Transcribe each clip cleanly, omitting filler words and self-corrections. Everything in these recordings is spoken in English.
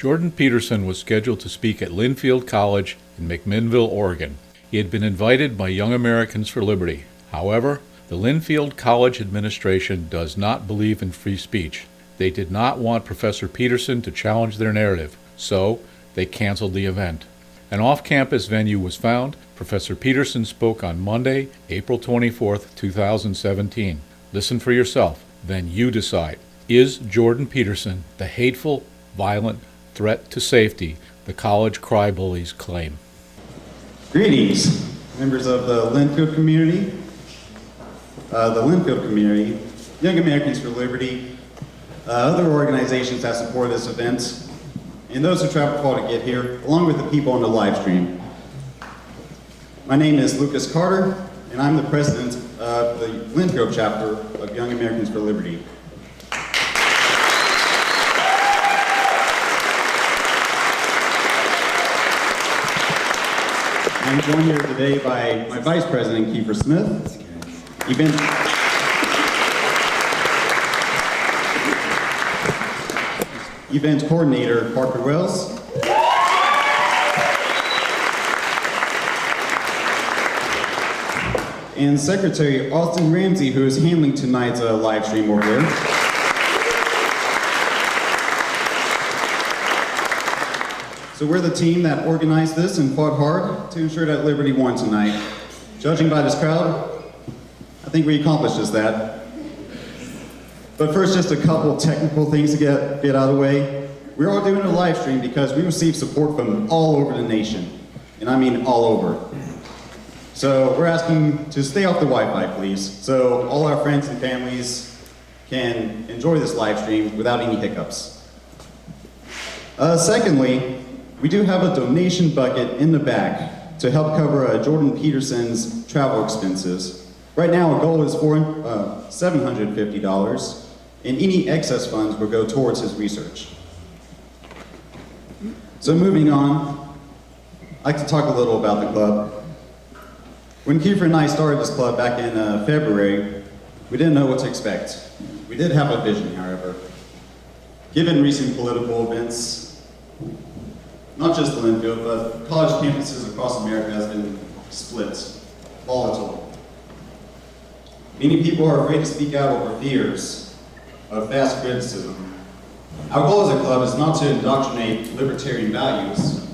Jordan Peterson was scheduled to speak at Linfield College in McMinnville, Oregon. He had been invited by Young Americans for Liberty. However, the Linfield College administration does not believe in free speech. They did not want Professor Peterson to challenge their narrative, so they canceled the event. An off-campus venue was found. Professor Peterson spoke on Monday, April 24, 2017. Listen for yourself, then you decide. Is Jordan Peterson the hateful, violent threat to safety the college cry-bullies claim? Greetings, members of the Linfield community, Young Americans for Liberty, other organizations that support this event, and those who traveled far to get here, along with the people on the live stream. My name is Lucas Carter, and I'm the president of the Linfield chapter of Young Americans for Liberty. I'm joined here today by my Vice President, Kiefer Smith, Event Coordinator, Parker Wells, and Secretary Austin Ramsey, who is handling tonight's live stream over there. So we're the team that organized this and fought hard to ensure that Liberty won tonight. Judging by this crowd, I think we accomplished just that. But first, just a couple technical things to get out of the way. We're all doing a live stream because we received support from all over the nation, and I mean all over. So we're asking to stay off the Wi-Fi, please, so all our friends and families can enjoy this live stream without any hiccups. Secondly, we do have a donation bucket in the back to help cover Jordan Peterson's travel expenses. Right now, our goal is for $750, and any excess funds will go towards his research. So moving on, I'd like to talk a little about the club. When Kiefer and I started this club back in February, we didn't know what to expect. We did have a vision, however. Given recent political events, not just Linfield, but college campuses across America has been split, volatile. Many people are afraid to speak out over fears of fast criticism. Our goal as a club is not to indoctrinate libertarian values,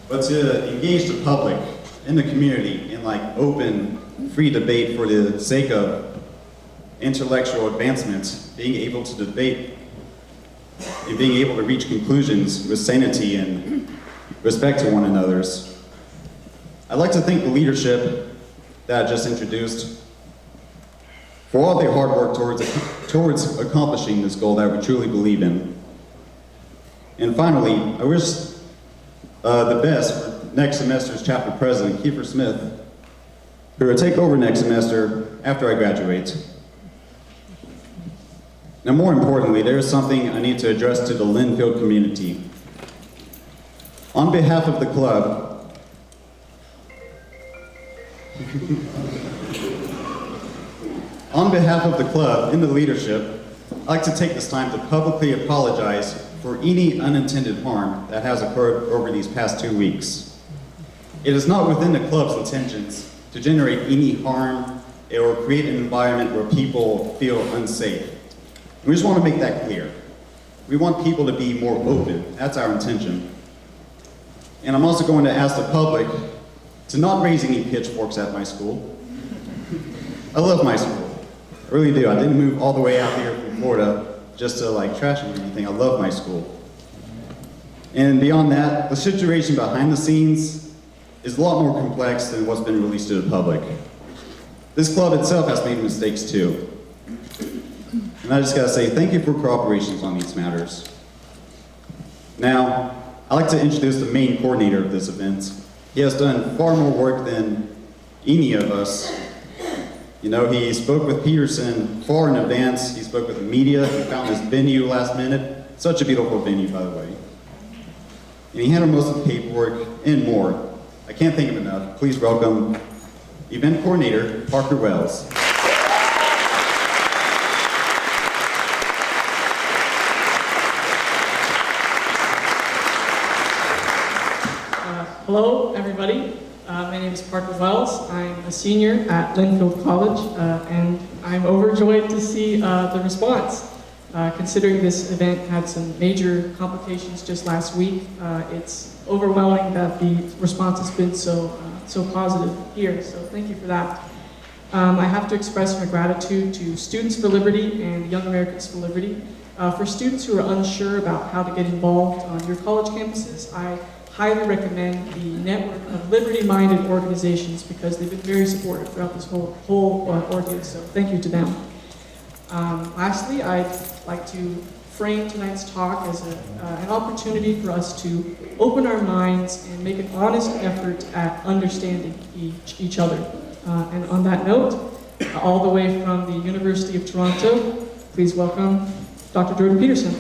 but to engage the public in the community in open, free debate for the sake of intellectual advancement, being able to debate and being able to reach conclusions with sanity and respect to one another's. I'd like to thank the leadership that I just introduced for all their hard work towards accomplishing this goal that we truly believe in. And finally, I wish the best for next semester's chapter president, Kiefer Smith, who will take over next semester after I graduate. Now, more importantly, there is something I need to address to the Linfield community. On behalf of the club, and the leadership, I'd like to take this time to publicly apologize for any unintended harm that has occurred over these past 2 weeks. It is not within the club's intentions to generate any harm or create an environment where people feel unsafe. We just want to make that clear. We want people to be more open. That's our intention. And I'm also going to ask the public to not raise any pitchforks at my school. I love my school. I really do. I didn't move all the way out here from Florida just to trash it or anything. I love my school. And beyond that, the situation behind the scenes is a lot more complex than what's been released to the public. This club itself has made mistakes too. And I just gotta say, thank you for cooperation on these matters. Now, I'd like to introduce the main coordinator of this event. He has done far more work than any of us. You know, he spoke with Peterson far in advance. He spoke with the media. He found this venue last minute. Such a beautiful venue, by the way. And he handled most of the paperwork and more. I can't think of enough. Please welcome Event Coordinator Parker Wells. Hello, everybody. My name is Parker Wells. I'm a senior at Linfield College, and I'm overjoyed to see the response. Considering this event had some major complications just last week, it's overwhelming that the response has been so positive here, so thank you for that. I have to express my gratitude to Students for Liberty and Young Americans for Liberty. For students who are unsure about how to get involved on your college campuses, I highly recommend the network of liberty-minded organizations because they've been very supportive throughout this whole ordeal, so thank you to them. Lastly, I'd like to frame tonight's talk as an opportunity for us to open our minds and make an honest effort at understanding each other. And on that note, all the way from the University of Toronto, please welcome Dr. Jordan Peterson.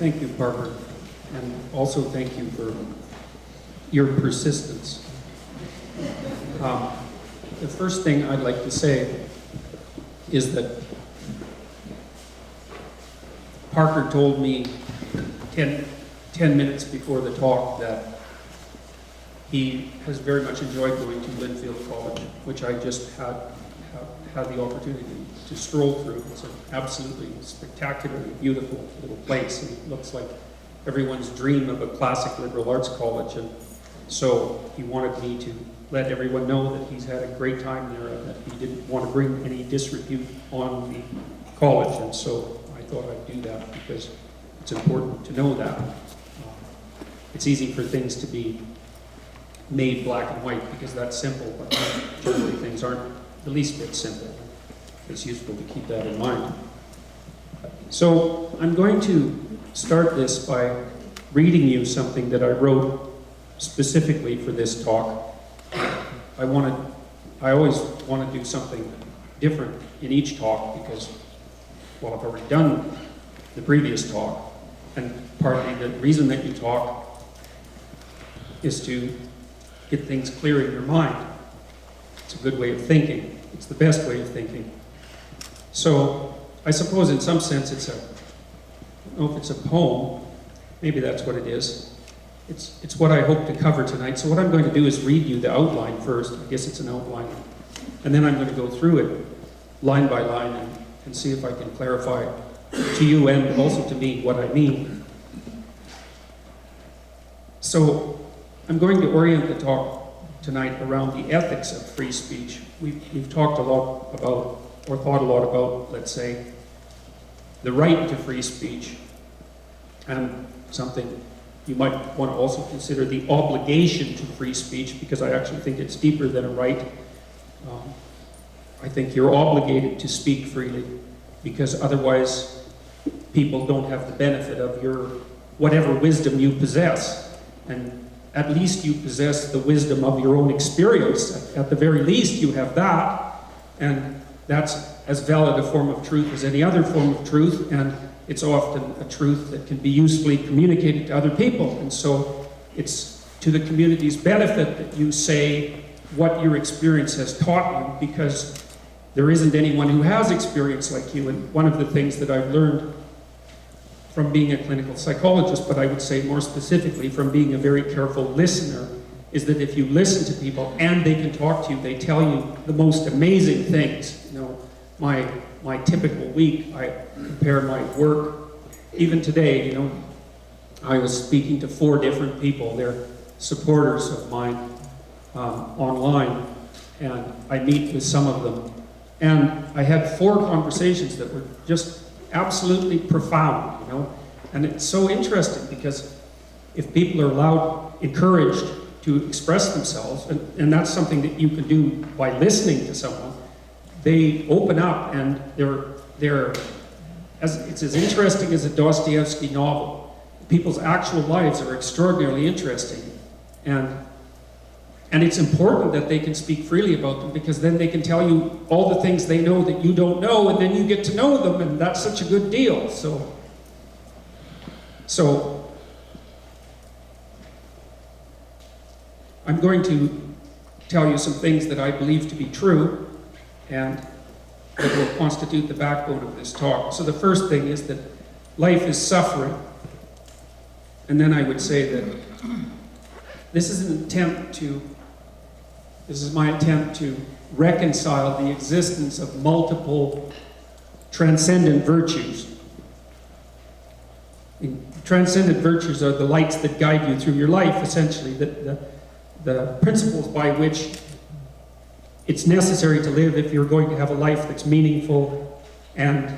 Thank you, Parker, and also thank you for your persistence. The first thing I'd like to say is that Parker told me 10 minutes before the talk that he has very much enjoyed going to Linfield College, which I just had the opportunity to stroll through. It's an absolutely spectacularly beautiful little place, and it looks like everyone's dream of a classic liberal arts college. And so he wanted me to let everyone know that he's had a great time there and that he didn't want to bring any disrepute on the college. And so I thought I'd do that because it's important to know that. It's easy for things to be made black and white because that's simple, but generally things aren't the least bit simple. It's useful to keep that in mind. So I'm going to start this by reading you something that I wrote specifically for this talk. I always want to do something different in each talk because, well, I've already done the previous talk, and partly the reason that you talk is to get things clear in your mind. It's a good way of thinking. It's the best way of thinking. So I suppose in some sense I don't know if it's a poem, maybe that's what it is. It's what I hope to cover tonight. So what I'm going to do is read you the outline first. I guess it's an outline. And then I'm going to go through it line by line and see if I can clarify to you and also to me what I mean. So I'm going to orient the talk tonight around the ethics of free speech. We've talked a lot about, or thought a lot about, let's say, the right to free speech, and something you might want to also consider the obligation to free speech, because I actually think it's deeper than a right. I think you're obligated to speak freely, because otherwise people don't have the benefit of your whatever wisdom you possess. And at least you possess the wisdom of your own experience. At the very least, you have that, and that's as valid a form of truth as any other form of truth, and it's often a truth that can be usefully communicated to other people. And so it's to the community's benefit that you say what your experience has taught you, because there isn't anyone who has experience like you. And one of the things that I've learned from being a clinical psychologist, but I would say more specifically from being a very careful listener, is that if you listen to people and they can talk to you, they tell you the most amazing things. You know, my typical week, I compare my work. Even today, you know, I was speaking to 4 different people. They're supporters of mine online, and I meet with some of them. And I had 4 conversations that were just absolutely profound, you know. And it's so interesting because if people are encouraged to express themselves, and that's something that you can do by listening to someone, they open up and it's as interesting as a Dostoevsky novel. People's actual lives are extraordinarily interesting. And And it's important that they can speak freely about them, because then they can tell you all the things they know that you don't know, and then you get to know them, and that's such a good deal. So I'm going to tell you some things that I believe to be true, and that will constitute the backbone of this talk. So the first thing is that life is suffering. And then I would say that this is my attempt to reconcile the existence of multiple transcendent virtues. Transcendent virtues are the lights that guide you through your life, essentially, the principles by which it's necessary to live if you're going to have a life that's meaningful and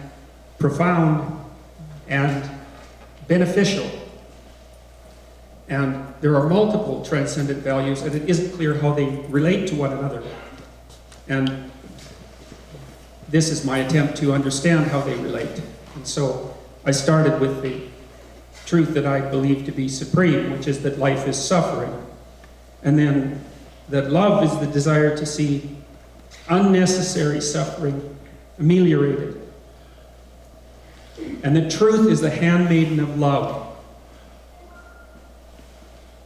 profound and beneficial. And there are multiple transcendent values, and it isn't clear how they relate to one another. And this is my attempt to understand how they relate. And so I started with the truth that I believe to be supreme, which is that life is suffering. And then that love is the desire to see unnecessary suffering ameliorated. And that truth is the handmaiden of love.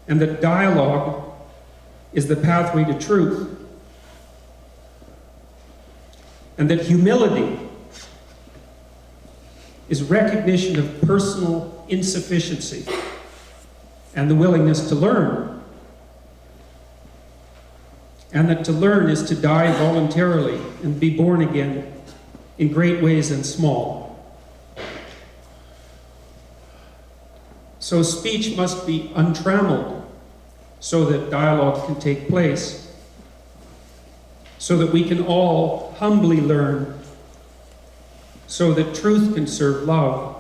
And that dialogue is the pathway to truth. And that humility is recognition of personal insufficiency and the willingness to learn. And that to learn is to die voluntarily and be born again in great ways and small. So speech must be untrammeled so that dialogue can take place, so that we can all humbly learn, so that truth can serve love,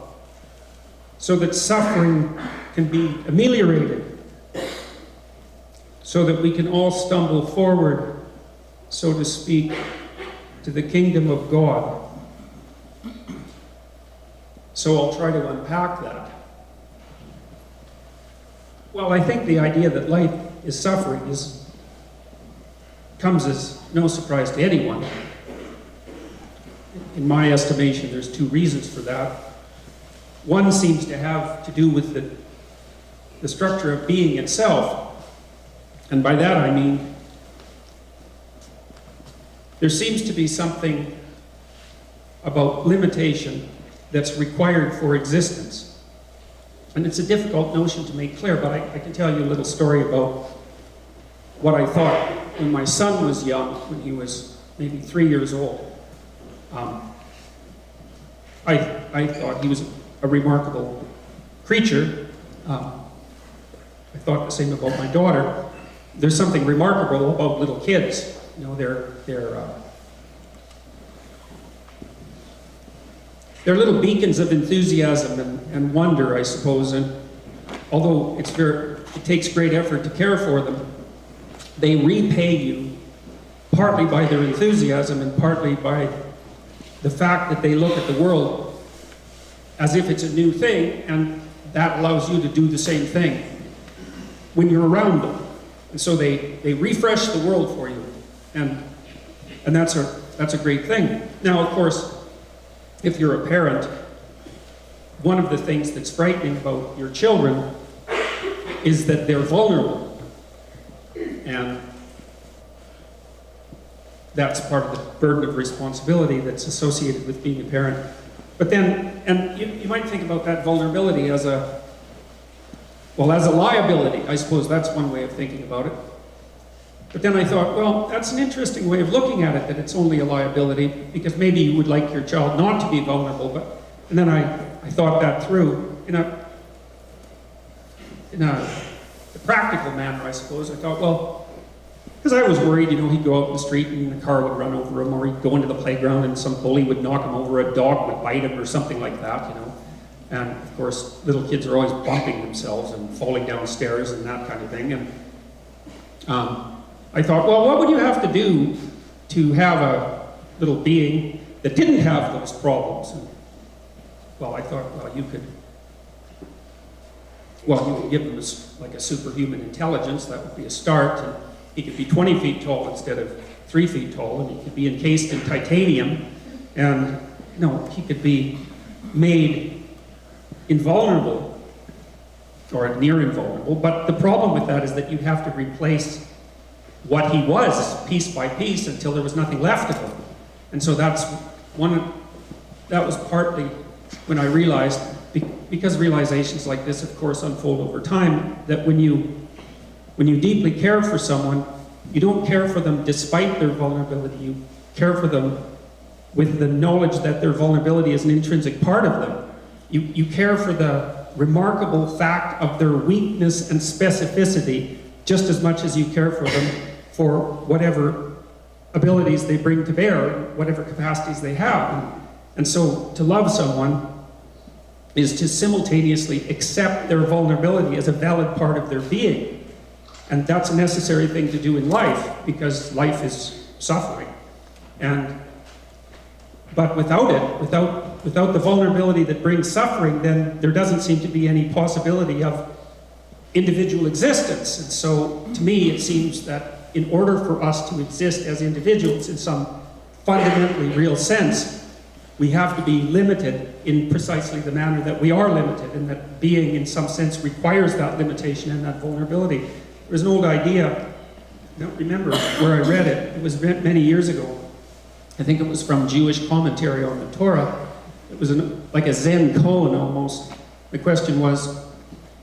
so that suffering can be ameliorated, so that we can all stumble forward, so to speak, to the kingdom of God. So I'll try to unpack that. Well, I think the idea that life is suffering comes as no surprise to anyone. In my estimation, there's two reasons for that. One seems to have to do with the structure of being itself. And by that I mean, there seems to be something about limitation that's required for existence. And it's a difficult notion to make clear, but I can tell you a little story about what I thought when my son was young, when he was maybe 3 years old. I thought he was a remarkable creature. I thought the same about my daughter. There's something remarkable about little kids. You know, they're little beacons of enthusiasm and wonder, I suppose. And although it takes great effort to care for them, they repay you partly by their enthusiasm and partly by the fact that they look at the world as if it's a new thing, and that allows you to do the same thing when you're around them. And so they refresh the world for you, and that's a great thing. Now, of course, if you're a parent, one of the things that's frightening about your children is that they're vulnerable. And that's part of the burden of responsibility that's associated with being a parent. But then, and you might think about that vulnerability as a liability. I suppose that's one way of thinking about it. But then I thought, well, that's an interesting way of looking at it, that it's only a liability, because maybe you would like your child not to be vulnerable. And then I thought that through in a practical manner, I suppose. I thought, well, because I was worried, he'd go out in the street and the car would run over him, or he'd go into the playground and some bully would knock him over, a dog would bite him or something like that, And of course, little kids are always bumping themselves and falling downstairs and that kind of thing. And I thought, well, what would you have to do to have a little being that didn't have those problems? And, well, I thought, well, you could give them like a superhuman intelligence. That would be a start. He could be 20 feet tall instead of 3 feet tall, and he could be encased in titanium, and he could be made invulnerable, or near invulnerable. But the problem with that is that you have to replace what he was piece by piece until there was nothing left of him. And so that was partly when I realized, because realizations like this, of course, unfold over time, that when you deeply care for someone, you don't care for them despite their vulnerability. You care for them with the knowledge that their vulnerability is an intrinsic part of them. You care for the remarkable fact of their weakness and specificity just as much as you care for them for whatever abilities they bring to bear, whatever capacities they have. And so to love someone is to simultaneously accept their vulnerability as a valid part of their being. And that's a necessary thing to do in life, because life is suffering. But without it, without the vulnerability that brings suffering, then there doesn't seem to be any possibility of individual existence. And so, to me, it seems that in order for us to exist as individuals in some fundamentally real sense, we have to be limited in precisely the manner that we are limited, and that being in some sense requires that limitation and that vulnerability. There's an old idea, I don't remember where I read it, it was many years ago. I think it was from Jewish commentary on the Torah. It was like a Zen koan almost. The question was,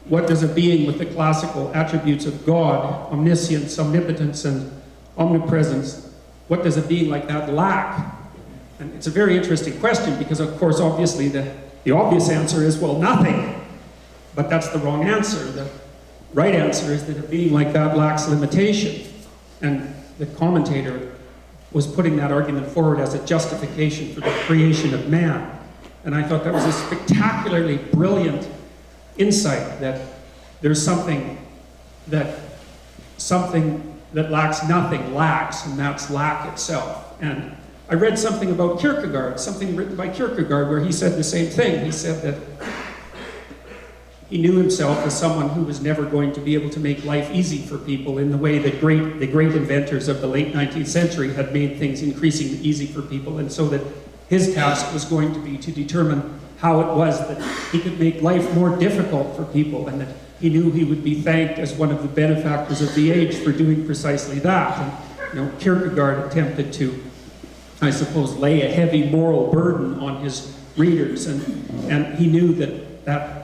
what does a being with the classical attributes of God, omniscience, omnipotence, and omnipresence, what does a being like that lack? And it's a very interesting question, because of course, obviously, the obvious answer is, well, nothing. But that's the wrong answer. The right answer is that a being like that lacks limitation. And the commentator was putting that argument forward as a justification for the creation of man. And I thought that was a spectacularly brilliant insight, that there's something that lacks nothing lacks, and that's lack itself. And I read something about Kierkegaard, something written by Kierkegaard, where he said the same thing. He said that he knew himself as someone who was never going to be able to make life easy for people in the way that the great inventors of the late 19th century had made things increasingly easy for people, and so that his task was going to be to determine how it was that he could make life more difficult for people, and that he knew he would be thanked as one of the benefactors of the age for doing precisely that. And Kierkegaard attempted to, I suppose, lay a heavy moral burden on his readers, and he knew that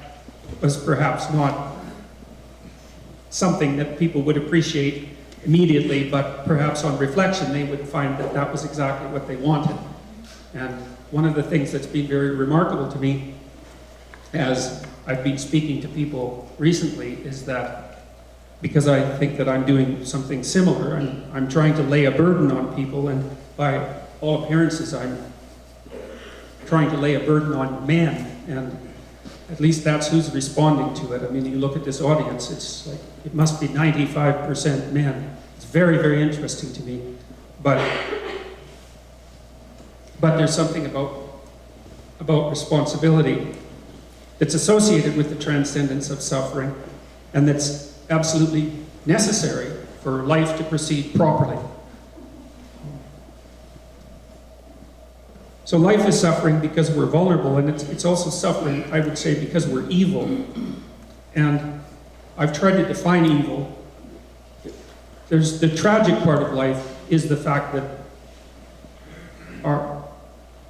was perhaps not something that people would appreciate immediately, but perhaps on reflection they would find that that was exactly what they wanted. And one of the things that's been very remarkable to me as I've been speaking to people recently is that, because I think that I'm doing something similar, and I'm trying to lay a burden on people, and by all appearances I'm trying to lay a burden on men, and at least that's who's responding to it. I mean, you look at this audience, it's like, it must be 95% men. It's very, very interesting to me. But there's something about responsibility that's associated with the transcendence of suffering, and that's absolutely necessary for life to proceed properly. So life is suffering because we're vulnerable, and it's also suffering, I would say, because we're evil. And I've tried to define evil. There's the tragic part of life is the fact that our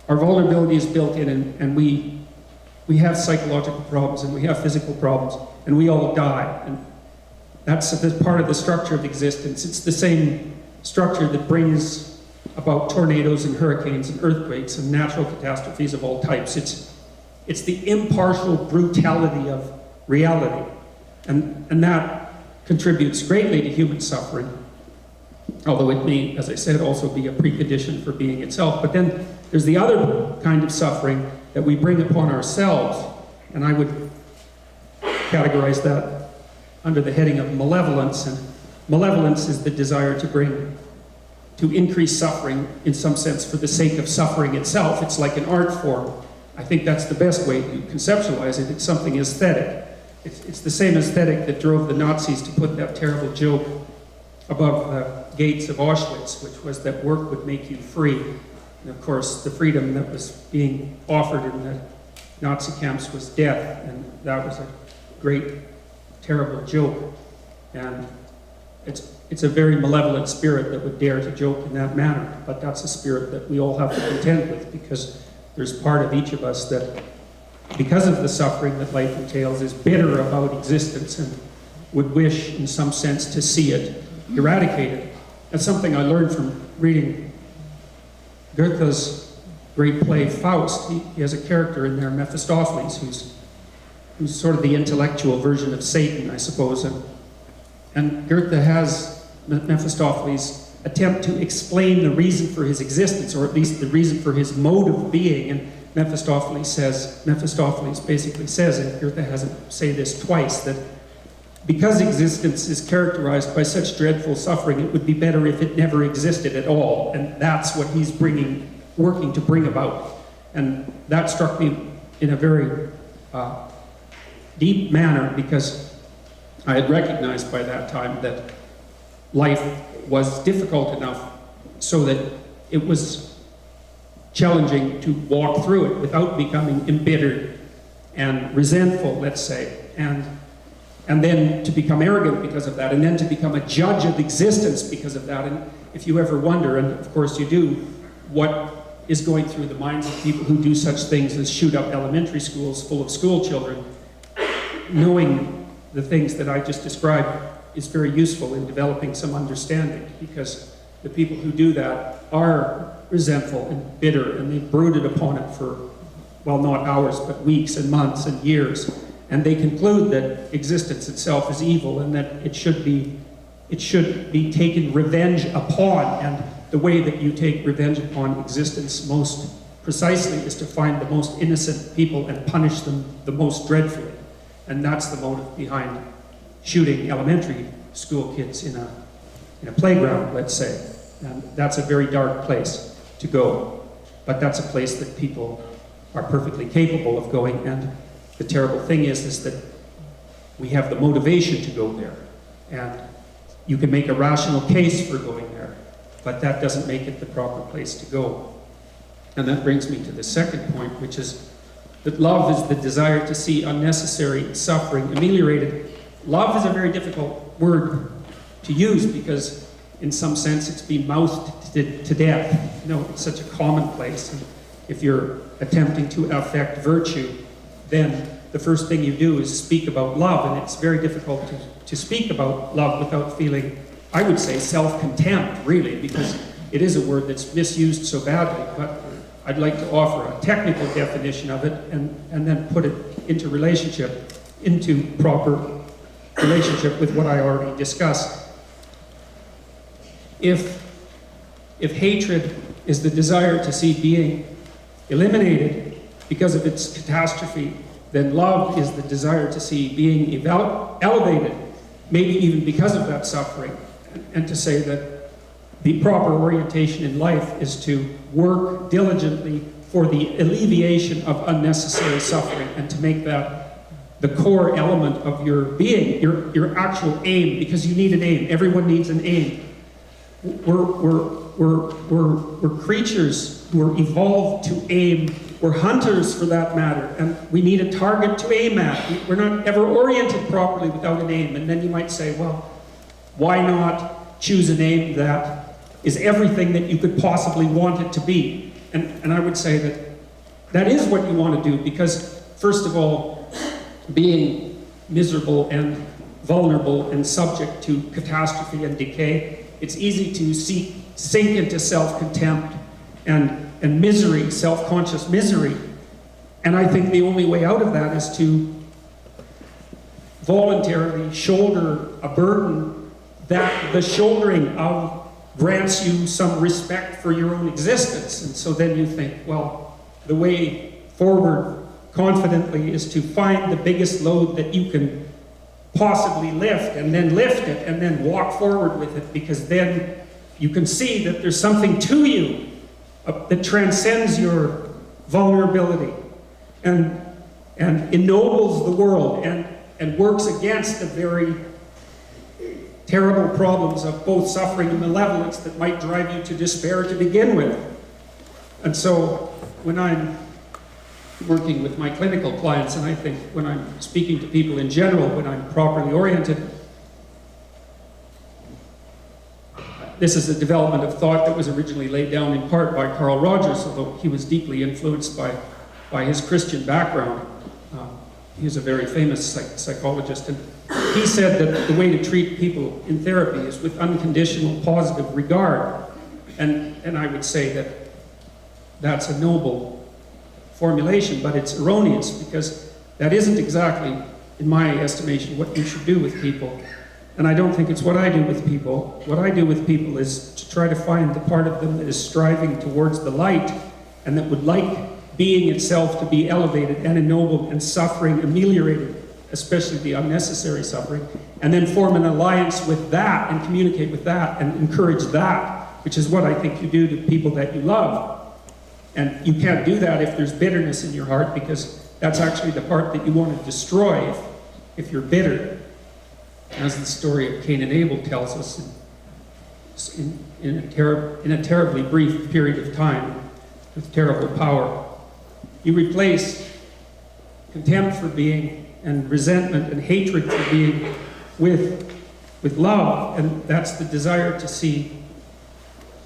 vulnerability is built in, and we have psychological problems, and we have physical problems, and we all die. And that's part of the structure of existence. It's the same structure that brings about tornadoes and hurricanes and earthquakes and natural catastrophes of all types. It's the impartial brutality of reality, and that contributes greatly to human suffering, although it may, as I said, also be a precondition for being itself. But then there's the other kind of suffering that we bring upon ourselves, and I would categorize that under the heading of malevolence. And malevolence is the desire to increase suffering in some sense for the sake of suffering itself. It's like an art form. I think that's the best way to conceptualize it. It's something aesthetic. It's the same aesthetic that drove the Nazis to put that terrible joke above the gates of Auschwitz, which was that work would make you free. And of course, the freedom that was being offered in the Nazi camps was death, and that was a great, terrible joke. And it's a very malevolent spirit that would dare to joke in that manner, but that's a spirit that we all have to contend with, because there's part of each of us that, because of the suffering that life entails, is bitter about existence and would wish, in some sense, to see it eradicated. That's something I learned from reading Goethe's great play, Faust. He has a character in there, Mephistopheles, who's sort of the intellectual version of Satan, I suppose. And Goethe has Mephistopheles attempt to explain the reason for his existence, or at least the reason for his mode of being. And Mephistopheles basically says, and Goethe has him say this twice, that because existence is characterized by such dreadful suffering, it would be better if it never existed at all. And that's what he's working to bring about. And that struck me in a very deep manner, because I had recognized by that time that life was difficult enough so that it was challenging to walk through it without becoming embittered and resentful, let's say, and then to become arrogant because of that, and then to become a judge of existence because of that. And if you ever wonder, and of course you do, what is going through the minds of people who do such things as shoot up elementary schools full of school children, knowing the things that I just described is very useful in developing some understanding, because the people who do that are resentful and bitter, and they've brooded upon it for, well, not hours, but weeks and months and years. And they conclude that existence itself is evil, and that it should be taken revenge upon. And the way that you take revenge upon existence most precisely is to find the most innocent people and punish them the most dreadfully. And that's the motive behind shooting elementary school kids in a playground, let's say. And that's a very dark place to go. But that's a place that people are perfectly capable of going. And the terrible thing is that we have the motivation to go there. And you can make a rational case for going there, but that doesn't make it the proper place to go. And that brings me to the second point, which is that love is the desire to see unnecessary suffering ameliorated. Love is a very difficult word to use, because in some sense it's been mouthed to death. You know, it's such a commonplace. And if you're attempting to affect virtue, then the first thing you do is speak about love, and it's very difficult to speak about love without feeling, I would say, self-contempt, really, because it is a word that's misused so badly. But I'd like to offer a technical definition of it and then put it into proper relationship with what I already discussed. If hatred is the desire to see being eliminated because of its catastrophe, then love is the desire to see being elevated, maybe even because of that suffering, and to say that the proper orientation in life is to work diligently for the alleviation of unnecessary suffering, and to make that the core element of your being, your actual aim, because you need an aim. Everyone needs an aim. We're creatures who are evolved to aim. We're hunters, for that matter, and we need a target to aim at. We're not ever oriented properly without an aim. And then you might say, well, why not choose an aim that is everything that you could possibly want it to be? And I would say that is what you want to do, because, first of all, being miserable and vulnerable and subject to catastrophe and decay, it's easy to sink into self-contempt and misery, self-conscious misery. And I think the only way out of that is to voluntarily shoulder a burden that the shouldering of grants you some respect for your own existence. And so then you think, well, the way forward confidently is to find the biggest load that you can possibly lift, and then lift it, and then walk forward with it, because then you can see that there's something to you that transcends your vulnerability and ennobles the world and works against the very terrible problems of both suffering and malevolence that might drive you to despair to begin with. And so when I'm working with my clinical clients, and I think when I'm speaking to people in general, when I'm properly oriented, this is a development of thought that was originally laid down in part by Carl Rogers, although he was deeply influenced by his Christian background. He was a very famous psychologist, and he said that the way to treat people in therapy is with unconditional positive regard. And I would say that that's a noble formulation, but it's erroneous, because that isn't exactly, in my estimation, what you should do with people. And I don't think it's what I do with people. What I do with people is to try to find the part of them that is striving towards the light and that would like being itself to be elevated and ennobled and suffering ameliorated, especially the unnecessary suffering, and then form an alliance with that and communicate with that and encourage that, which is what I think you do to people that you love. And you can't do that if there's bitterness in your heart, because that's actually the part that you want to destroy if you're bitter. As the story of Cain and Abel tells us, in a terribly brief period of time, with terrible power. You replace contempt for being, and resentment and hatred for being, with love, and that's the desire to see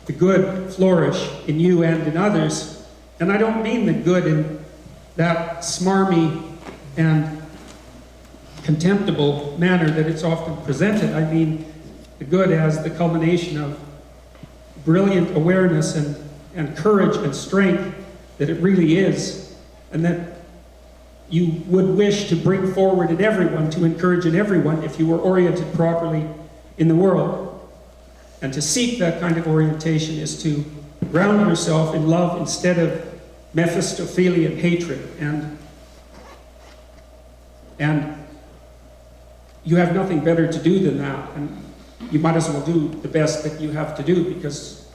the good flourish in you and in others. And I don't mean the good in that smarmy and contemptible manner that it's often presented. I mean the good as the culmination of brilliant awareness and courage and strength that it really is, and that you would wish to bring forward in everyone, to encourage in everyone if you were oriented properly in the world. And to seek that kind of orientation is to ground yourself in love instead of Mephistophelian hatred. And you have nothing better to do than that. And you might as well do the best that you have to do, because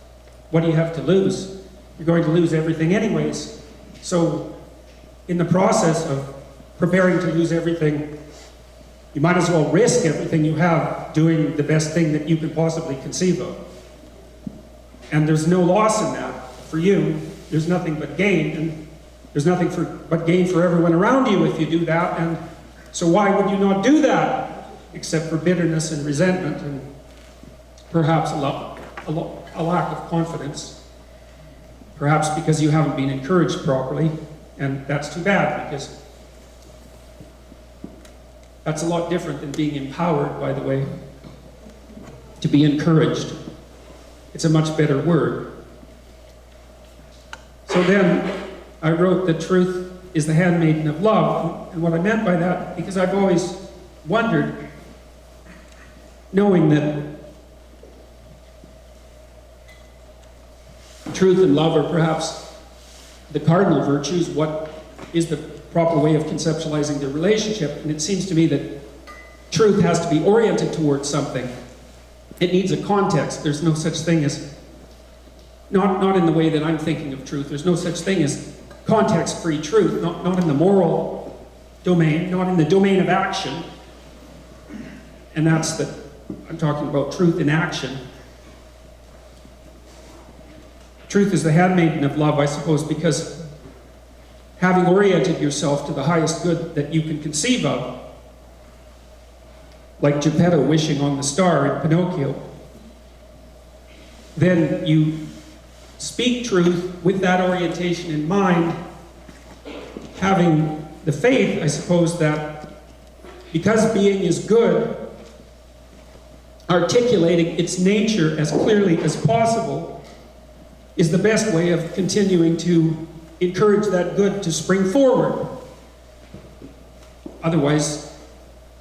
what do you have to lose? You're going to lose everything anyways. So in the process of preparing to lose everything, you might as well risk everything you have doing the best thing that you can possibly conceive of. And there's no loss in that for you. There's nothing but gain, and there's nothing but gain for everyone around you if you do that. And so why would you not do that, except for bitterness and resentment and perhaps a lack of confidence? Perhaps because you haven't been encouraged properly, and that's too bad, because that's a lot different than being empowered, by the way. To be encouraged, it's a much better word. So then I wrote that truth is the handmaiden of love. And what I meant by that, because I've always wondered, knowing that truth and love are perhaps the cardinal virtues, what is the proper way of conceptualizing the relationship? And it seems to me that truth has to be oriented towards something. It needs a context. There's no such thing as, not in the way that I'm thinking of truth, there's no such thing as context-free truth, not in the moral domain, not in the domain of action. And that's I'm talking about truth in action. Truth is the handmaiden of love, I suppose, because having oriented yourself to the highest good that you can conceive of, like Geppetto wishing on the star in Pinocchio, then you speak truth with that orientation in mind, having the faith, I suppose, that because being is good, articulating its nature as clearly as possible is the best way of continuing to encourage that good to spring forward. Otherwise,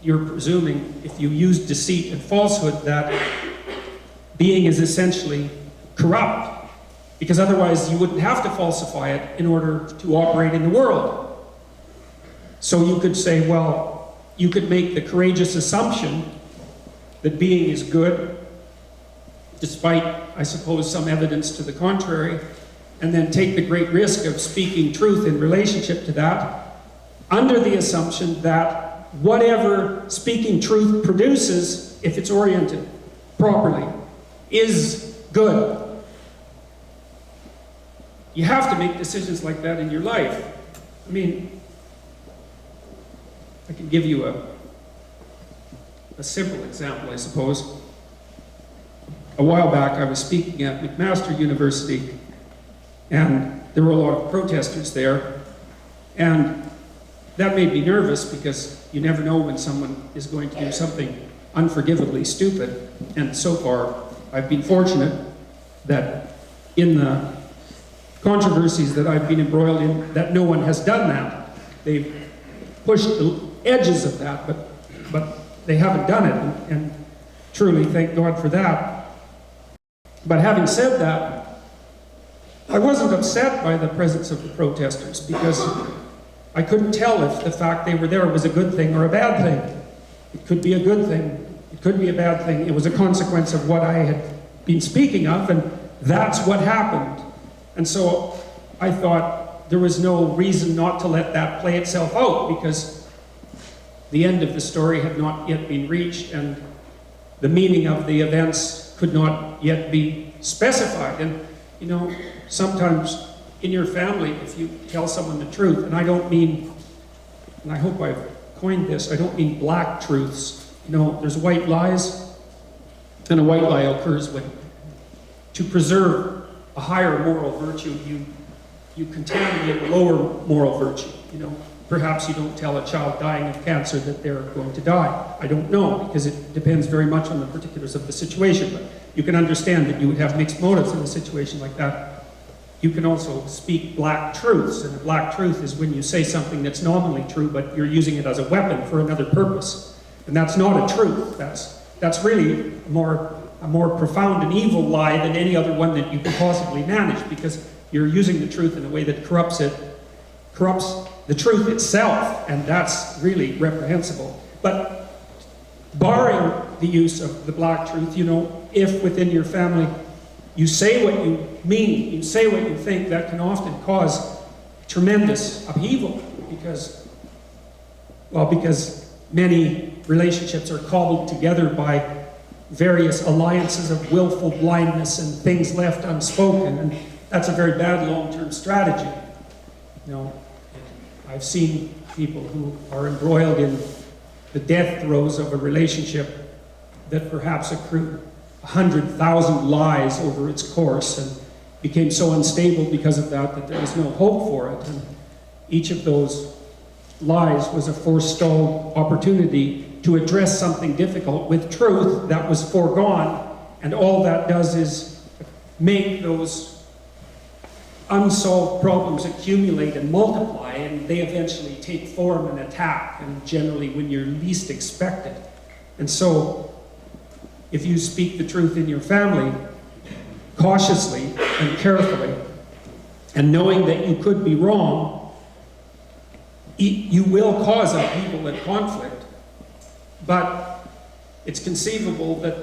you're presuming, if you use deceit and falsehood, that being is essentially corrupt, because otherwise you wouldn't have to falsify it in order to operate in the world. So you could say, well, you could make the courageous assumption that being is good, despite, I suppose, some evidence to the contrary, and then take the great risk of speaking truth in relationship to that, under the assumption that whatever speaking truth produces, if it's oriented properly is good. You have to make decisions like that in your life. I mean, I can give you a simple example, I suppose. A while back, I was speaking at McMaster University, and there were a lot of protesters there, and that made me nervous because you never know when someone is going to do something unforgivably stupid. And so far, I've been fortunate that in the controversies that I've been embroiled in, that no one has done that. They've pushed the edges of that, but they haven't done it, and truly thank God for that. But having said that, I wasn't upset by the presence of the protesters because I couldn't tell if the fact they were there was a good thing or a bad thing. It could be a good thing, it could be a bad thing. It was a consequence of what I had been speaking of, and that's what happened. And so I thought there was no reason not to let that play itself out because the end of the story had not yet been reached and the meaning of the events could not yet be specified. And, you know, sometimes in your family, if you tell someone the truth, and I don't mean, and I hope I've coined this, I don't mean black truths. You know, there's white lies, and a white lie occurs when, to preserve a higher moral virtue, you contaminate a lower moral virtue. You know, perhaps you don't tell a child dying of cancer that they're going to die. I don't know, because it depends very much on the particulars of the situation. But you can understand that you would have mixed motives in a situation like that. You can also speak black truths, and a black truth is when you say something that's nominally true, but you're using it as a weapon for another purpose. And that's not a truth. That's really a more profound and evil lie than any other one that you could possibly manage, because you're using the truth in a way that corrupts the truth itself, and that's really reprehensible. But barring the use of the black truth, you know, if within your family you say what you mean, you say what you think, that can often cause tremendous upheaval because many relationships are cobbled together by various alliances of willful blindness and things left unspoken, and that's a very bad long-term strategy. You know, I've seen people who are embroiled in the death throes of a relationship that perhaps accrued 100,000 lies over its course and became so unstable because of that there was no hope for it. And each of those lies was a forestalled opportunity to address something difficult with truth that was foregone, and all that does is make those unsolved problems accumulate and multiply, and they eventually take form and attack, and generally when you're least expected. And so, if you speak the truth in your family, cautiously and carefully, and knowing that you could be wrong, you will cause upheaval and conflict. But it's conceivable that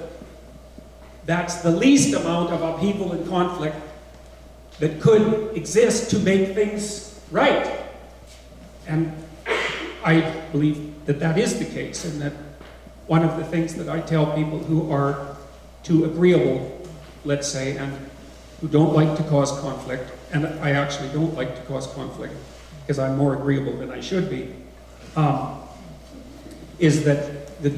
that's the least amount of upheaval and conflict that could exist to make things right. And I believe that that is the case, and that one of the things that I tell people who are too agreeable, let's say, and who don't like to cause conflict, and I actually don't like to cause conflict because I'm more agreeable than I should be, is that the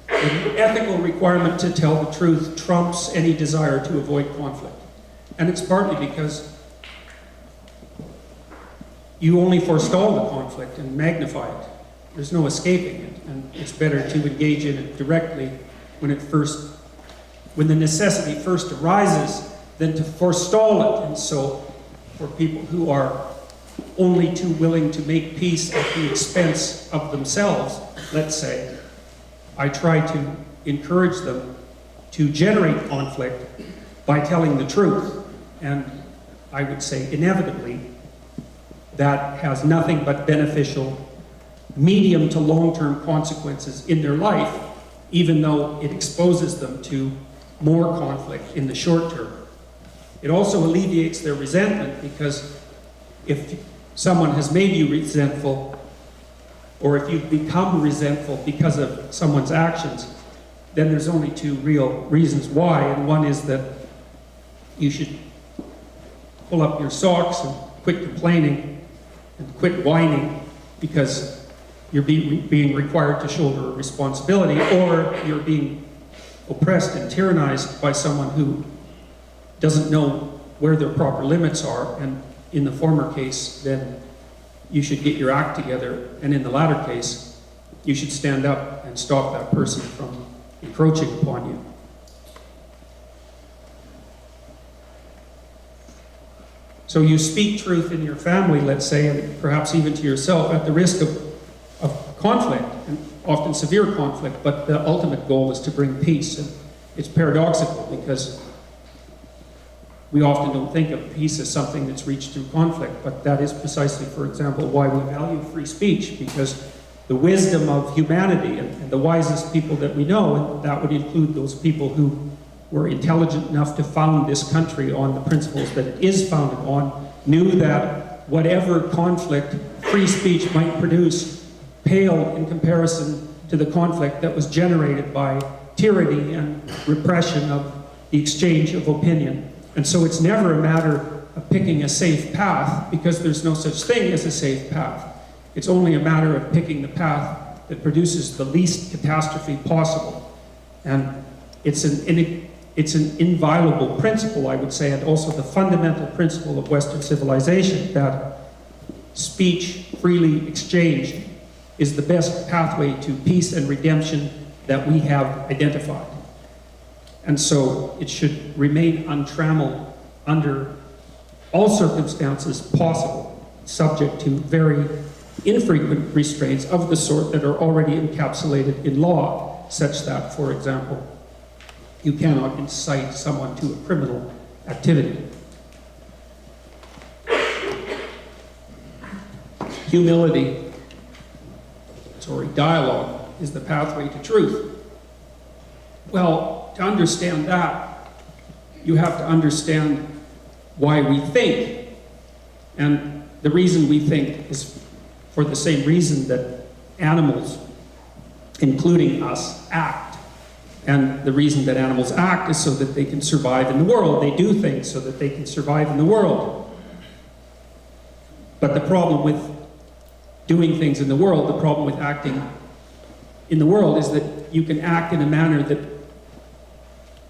ethical requirement to tell the truth trumps any desire to avoid conflict. And it's partly because you only forestall the conflict and magnify it. There's no escaping it, and it's better to engage in it directly when the necessity first arises than to forestall it. And so for people who are only too willing to make peace at the expense of themselves, let's say, I try to encourage them to generate conflict by telling the truth. And I would say inevitably that has nothing but beneficial medium to long-term consequences in their life, even though it exposes them to more conflict in the short term. It also alleviates their resentment, because if someone has made you resentful, or if you've become resentful because of someone's actions, then there's only two real reasons why. And one is that you should pull up your socks and quit complaining and quit whining because you're being required to shoulder a responsibility, or you're being oppressed and tyrannized by someone who doesn't know where their proper limits are. And in the former case, then you should get your act together, and in the latter case, you should stand up and stop that person from encroaching upon you. So you speak truth in your family, let's say, and perhaps even to yourself, at the risk of conflict, and often severe conflict, but the ultimate goal is to bring peace. And it's paradoxical because we often don't think of peace as something that's reached through conflict, but that is precisely, for example, why we value free speech, because the wisdom of humanity and the wisest people that we know, and that would include those people who were intelligent enough to found this country on the principles that it is founded on, knew that whatever conflict free speech might produce paled in comparison to the conflict that was generated by tyranny and repression of the exchange of opinion. And so it's never a matter of picking a safe path, because there's no such thing as a safe path. It's only a matter of picking the path that produces the least catastrophe possible. And it's an inviolable principle, I would say, and also the fundamental principle of Western civilization, that speech freely exchanged is the best pathway to peace and redemption that we have identified. And so it should remain untrammeled under all circumstances possible, subject to very infrequent restraints of the sort that are already encapsulated in law, such that, for example, you cannot incite someone to a criminal activity. Dialogue is the pathway to truth. Well, to understand that, you have to understand why we think. And the reason we think is for the same reason that animals, including us, act. And the reason that animals act is so that they can survive in the world. They do things so that they can survive in the world. But the problem with doing things in the world, the problem with acting in the world, is that you can act in a manner that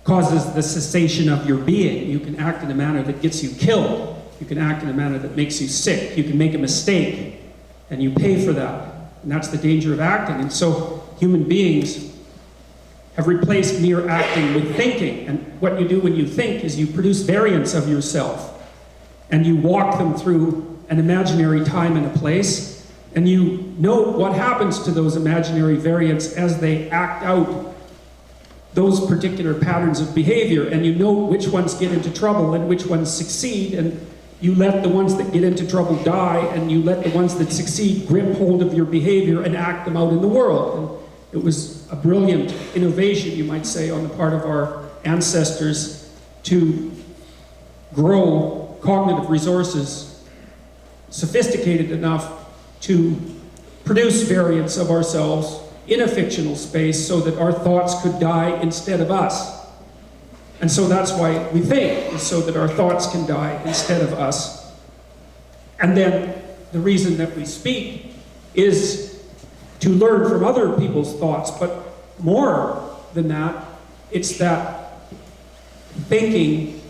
causes the cessation of your being. You can act in a manner that gets you killed. You can act in a manner that makes you sick. You can make a mistake, and you pay for that. And that's the danger of acting. And so human beings have replaced mere acting with thinking. And what you do when you think is you produce variants of yourself, and you walk them through an imaginary time and a place, and you note what happens to those imaginary variants as they act out those particular patterns of behavior, and you note which ones get into trouble and which ones succeed, and you let the ones that get into trouble die, and you let the ones that succeed grip hold of your behavior and act them out in the world. And it was a brilliant innovation, you might say, on the part of our ancestors to grow cognitive resources sophisticated enough to produce variants of ourselves in a fictional space so that our thoughts could die instead of us. And so that's why we think, is so that our thoughts can die instead of us. And then the reason that we speak is to learn from other people's thoughts, but more than that, it's that thinking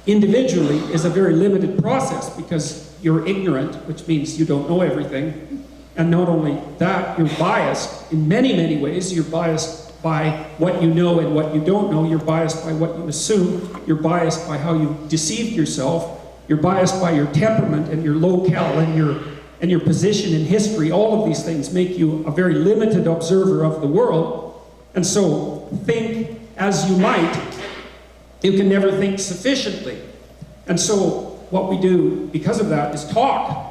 individually is a very limited process, because you're ignorant, which means you don't know everything. And not only that, you're biased in many, many ways. You're biased by what you know and what you don't know. You're biased by what you assume. You're biased by how you deceived yourself. You're biased by your temperament and your locale and your position in history. All of these things make you a very limited observer of the world. And so, think as you might, you can never think sufficiently. And so, what we do because of that is talk.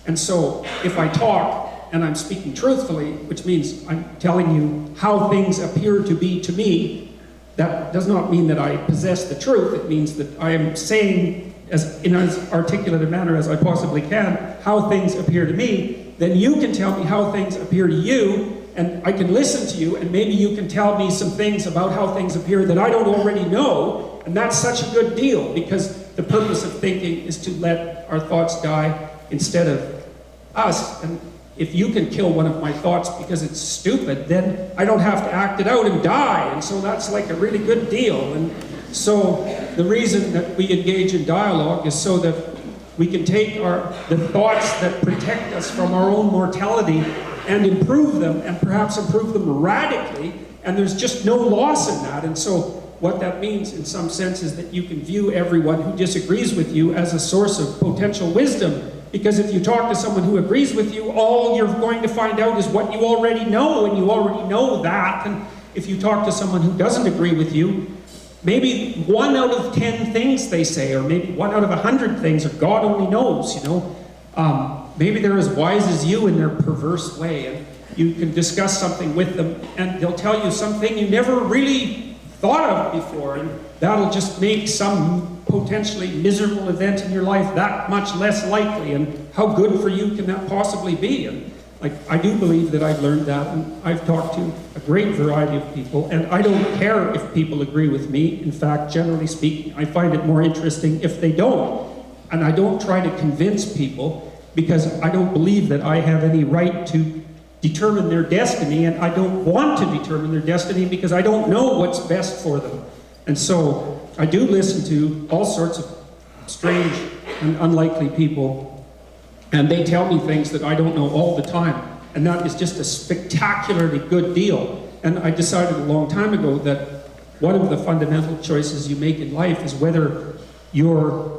And so, if I talk and I'm speaking truthfully, which means I'm telling you how things appear to be to me, that does not mean that I possess the truth. It means that I am saying, in as articulate a manner as I possibly can, how things appear to me. Then you can tell me how things appear to you, and I can listen to you, and maybe you can tell me some things about how things appear that I don't already know, and that's such a good deal, because the purpose of thinking is to let our thoughts die instead of us. And if you can kill one of my thoughts because it's stupid, then I don't have to act it out and die, and so that's like a really good deal. And so the reason that we engage in dialogue is so that we can take the thoughts that protect us from our own mortality and improve them, and perhaps improve them radically, and there's just no loss in that. And so what that means in some sense is that you can view everyone who disagrees with you as a source of potential wisdom, because if you talk to someone who agrees with you, all you're going to find out is what you already know, and you already know that. And if you talk to someone who doesn't agree with you, maybe 1 out of 10 things they say, or maybe 1 out of 100 things, or God only knows, you know. Maybe they're as wise as you in their perverse way, and you can discuss something with them, and they'll tell you something you never really thought of before, and that'll just make some potentially miserable event in your life that much less likely. And how good for you can that possibly be? And like, I do believe that I've learned that, and I've talked to a great variety of people, and I don't care if people agree with me. In fact, generally speaking, I find it more interesting if they don't. And I don't try to convince people, because I don't believe that I have any right to determine their destiny, and I don't want to determine their destiny because I don't know what's best for them. And so I do listen to all sorts of strange and unlikely people, and they tell me things that I don't know all the time, and that is just a spectacularly good deal. And I decided a long time ago that one of the fundamental choices you make in life is whether you're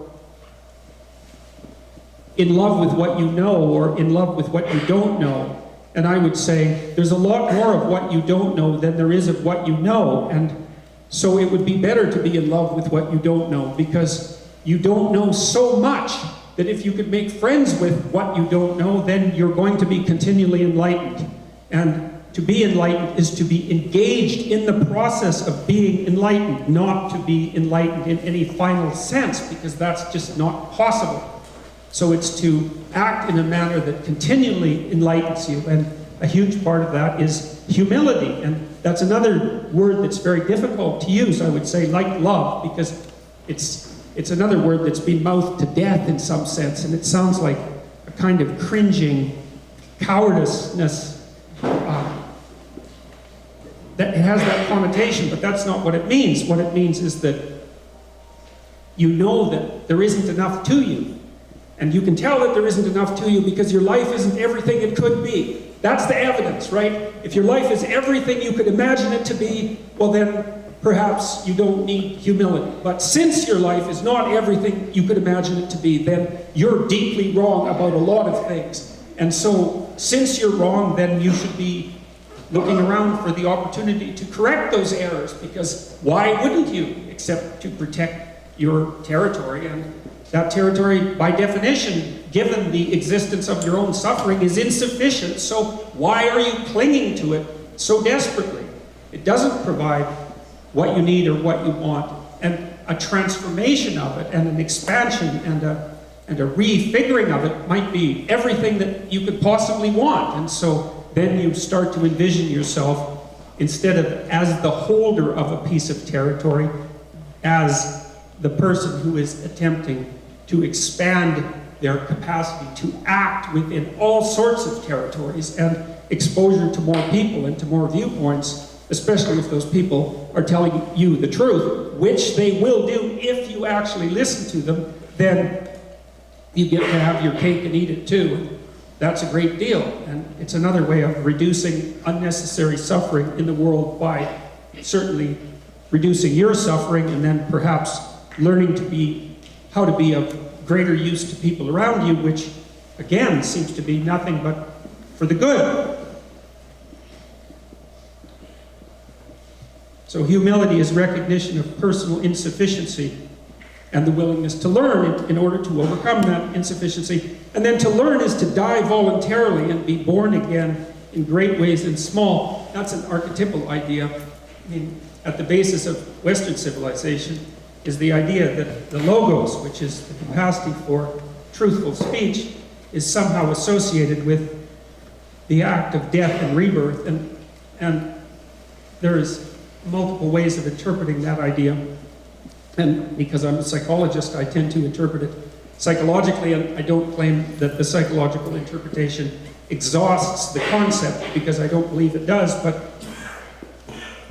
in love with what you know or in love with what you don't know. And I would say there's a lot more of what you don't know than there is of what you know. And so it would be better to be in love with what you don't know, because you don't know so much that if you could make friends with what you don't know, then you're going to be continually enlightened. And to be enlightened is to be engaged in the process of being enlightened, not to be enlightened in any final sense, because that's just not possible. So it's to act in a manner that continually enlightens you, and a huge part of that is humility. And that's another word that's very difficult to use, I would say, like love, because it's another word that's been mouthed to death in some sense, and it sounds like a kind of cringing cowardiceness. That it has that connotation, but that's not what it means. What it means is that you know that there isn't enough to you. And you can tell that there isn't enough to you because your life isn't everything it could be. That's the evidence, right? If your life is everything you could imagine it to be, well then, perhaps you don't need humility. But since your life is not everything you could imagine it to be, then you're deeply wrong about a lot of things. And so, since you're wrong, then you should be looking around for the opportunity to correct those errors, because why wouldn't you, except to protect your territory? And that territory, by definition, given the existence of your own suffering, is insufficient, so why are you clinging to it so desperately? It doesn't provide what you need or what you want, and a transformation of it, and an expansion, and a refiguring of it might be everything that you could possibly want. And so then you start to envision yourself, instead of as the holder of a piece of territory, as the person who is attempting to expand their capacity to act within all sorts of territories and exposure to more people and to more viewpoints, especially if those people are telling you the truth, which they will do if you actually listen to them. Then you get to have your cake and eat it too. That's a great deal, and it's another way of reducing unnecessary suffering in the world by certainly reducing your suffering, and then perhaps learning how to be of greater use to people around you, which again seems to be nothing but for the good. So humility is recognition of personal insufficiency and the willingness to learn in order to overcome that insufficiency. And then to learn is to die voluntarily and be born again in great ways and small. That's an archetypal idea. I mean, at the basis of Western civilization is the idea that the logos, which is the capacity for truthful speech, is somehow associated with the act of death and rebirth, and there's multiple ways of interpreting that idea. And because I'm a psychologist, I tend to interpret it psychologically, and I don't claim that the psychological interpretation exhausts the concept, because I don't believe it does, but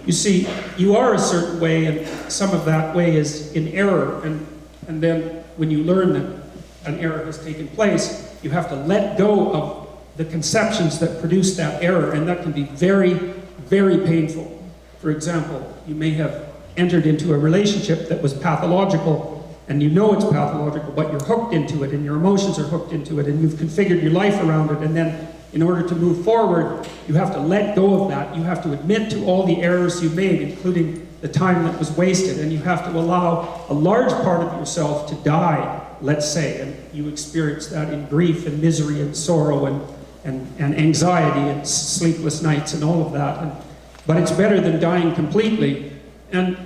you see, you are a certain way, and some of that way is in error, and then when you learn that an error has taken place, you have to let go of the conceptions that produce that error, and that can be very, very painful. For example, you may have entered into a relationship that was pathological, and you know it's pathological, but you're hooked into it, and your emotions are hooked into it, and you've configured your life around it, and then in order to move forward, you have to let go of that. You have to admit to all the errors you made, including the time that was wasted, and you have to allow a large part of yourself to die, let's say, and you experience that in grief and misery and sorrow and anxiety and sleepless nights and all of that. But it's better than dying completely. And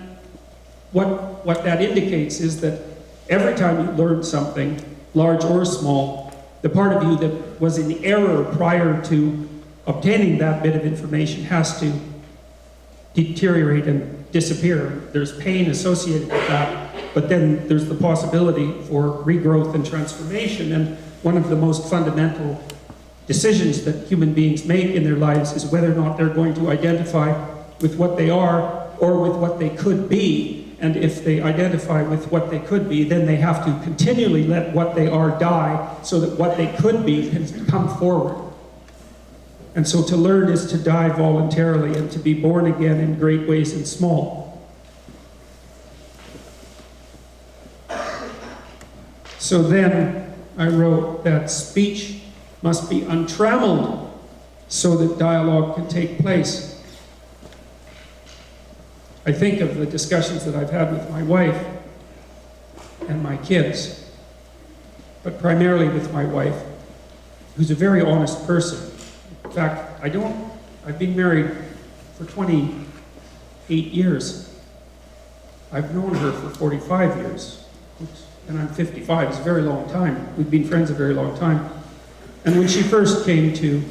what that indicates is that every time you learn something, large or small, the part of you that was in error prior to obtaining that bit of information has to deteriorate and disappear. There's pain associated with that, but then there's the possibility for regrowth and transformation. And one of the most fundamental decisions that human beings make in their lives is whether or not they're going to identify with what they are or with what they could be. And if they identify with what they could be, then they have to continually let what they are die so that what they could be can come forward. And so to learn is to die voluntarily and to be born again in great ways and small. So then I wrote that speech must be untrammeled so that dialogue can take place. I think of the discussions that I've had with my wife and my kids, but primarily with my wife, who's a very honest person. In fact, I've been married for 28 years. I've known her for 45 years, and I'm 55. It's a very long time. We've been friends a very long time. And when she first came to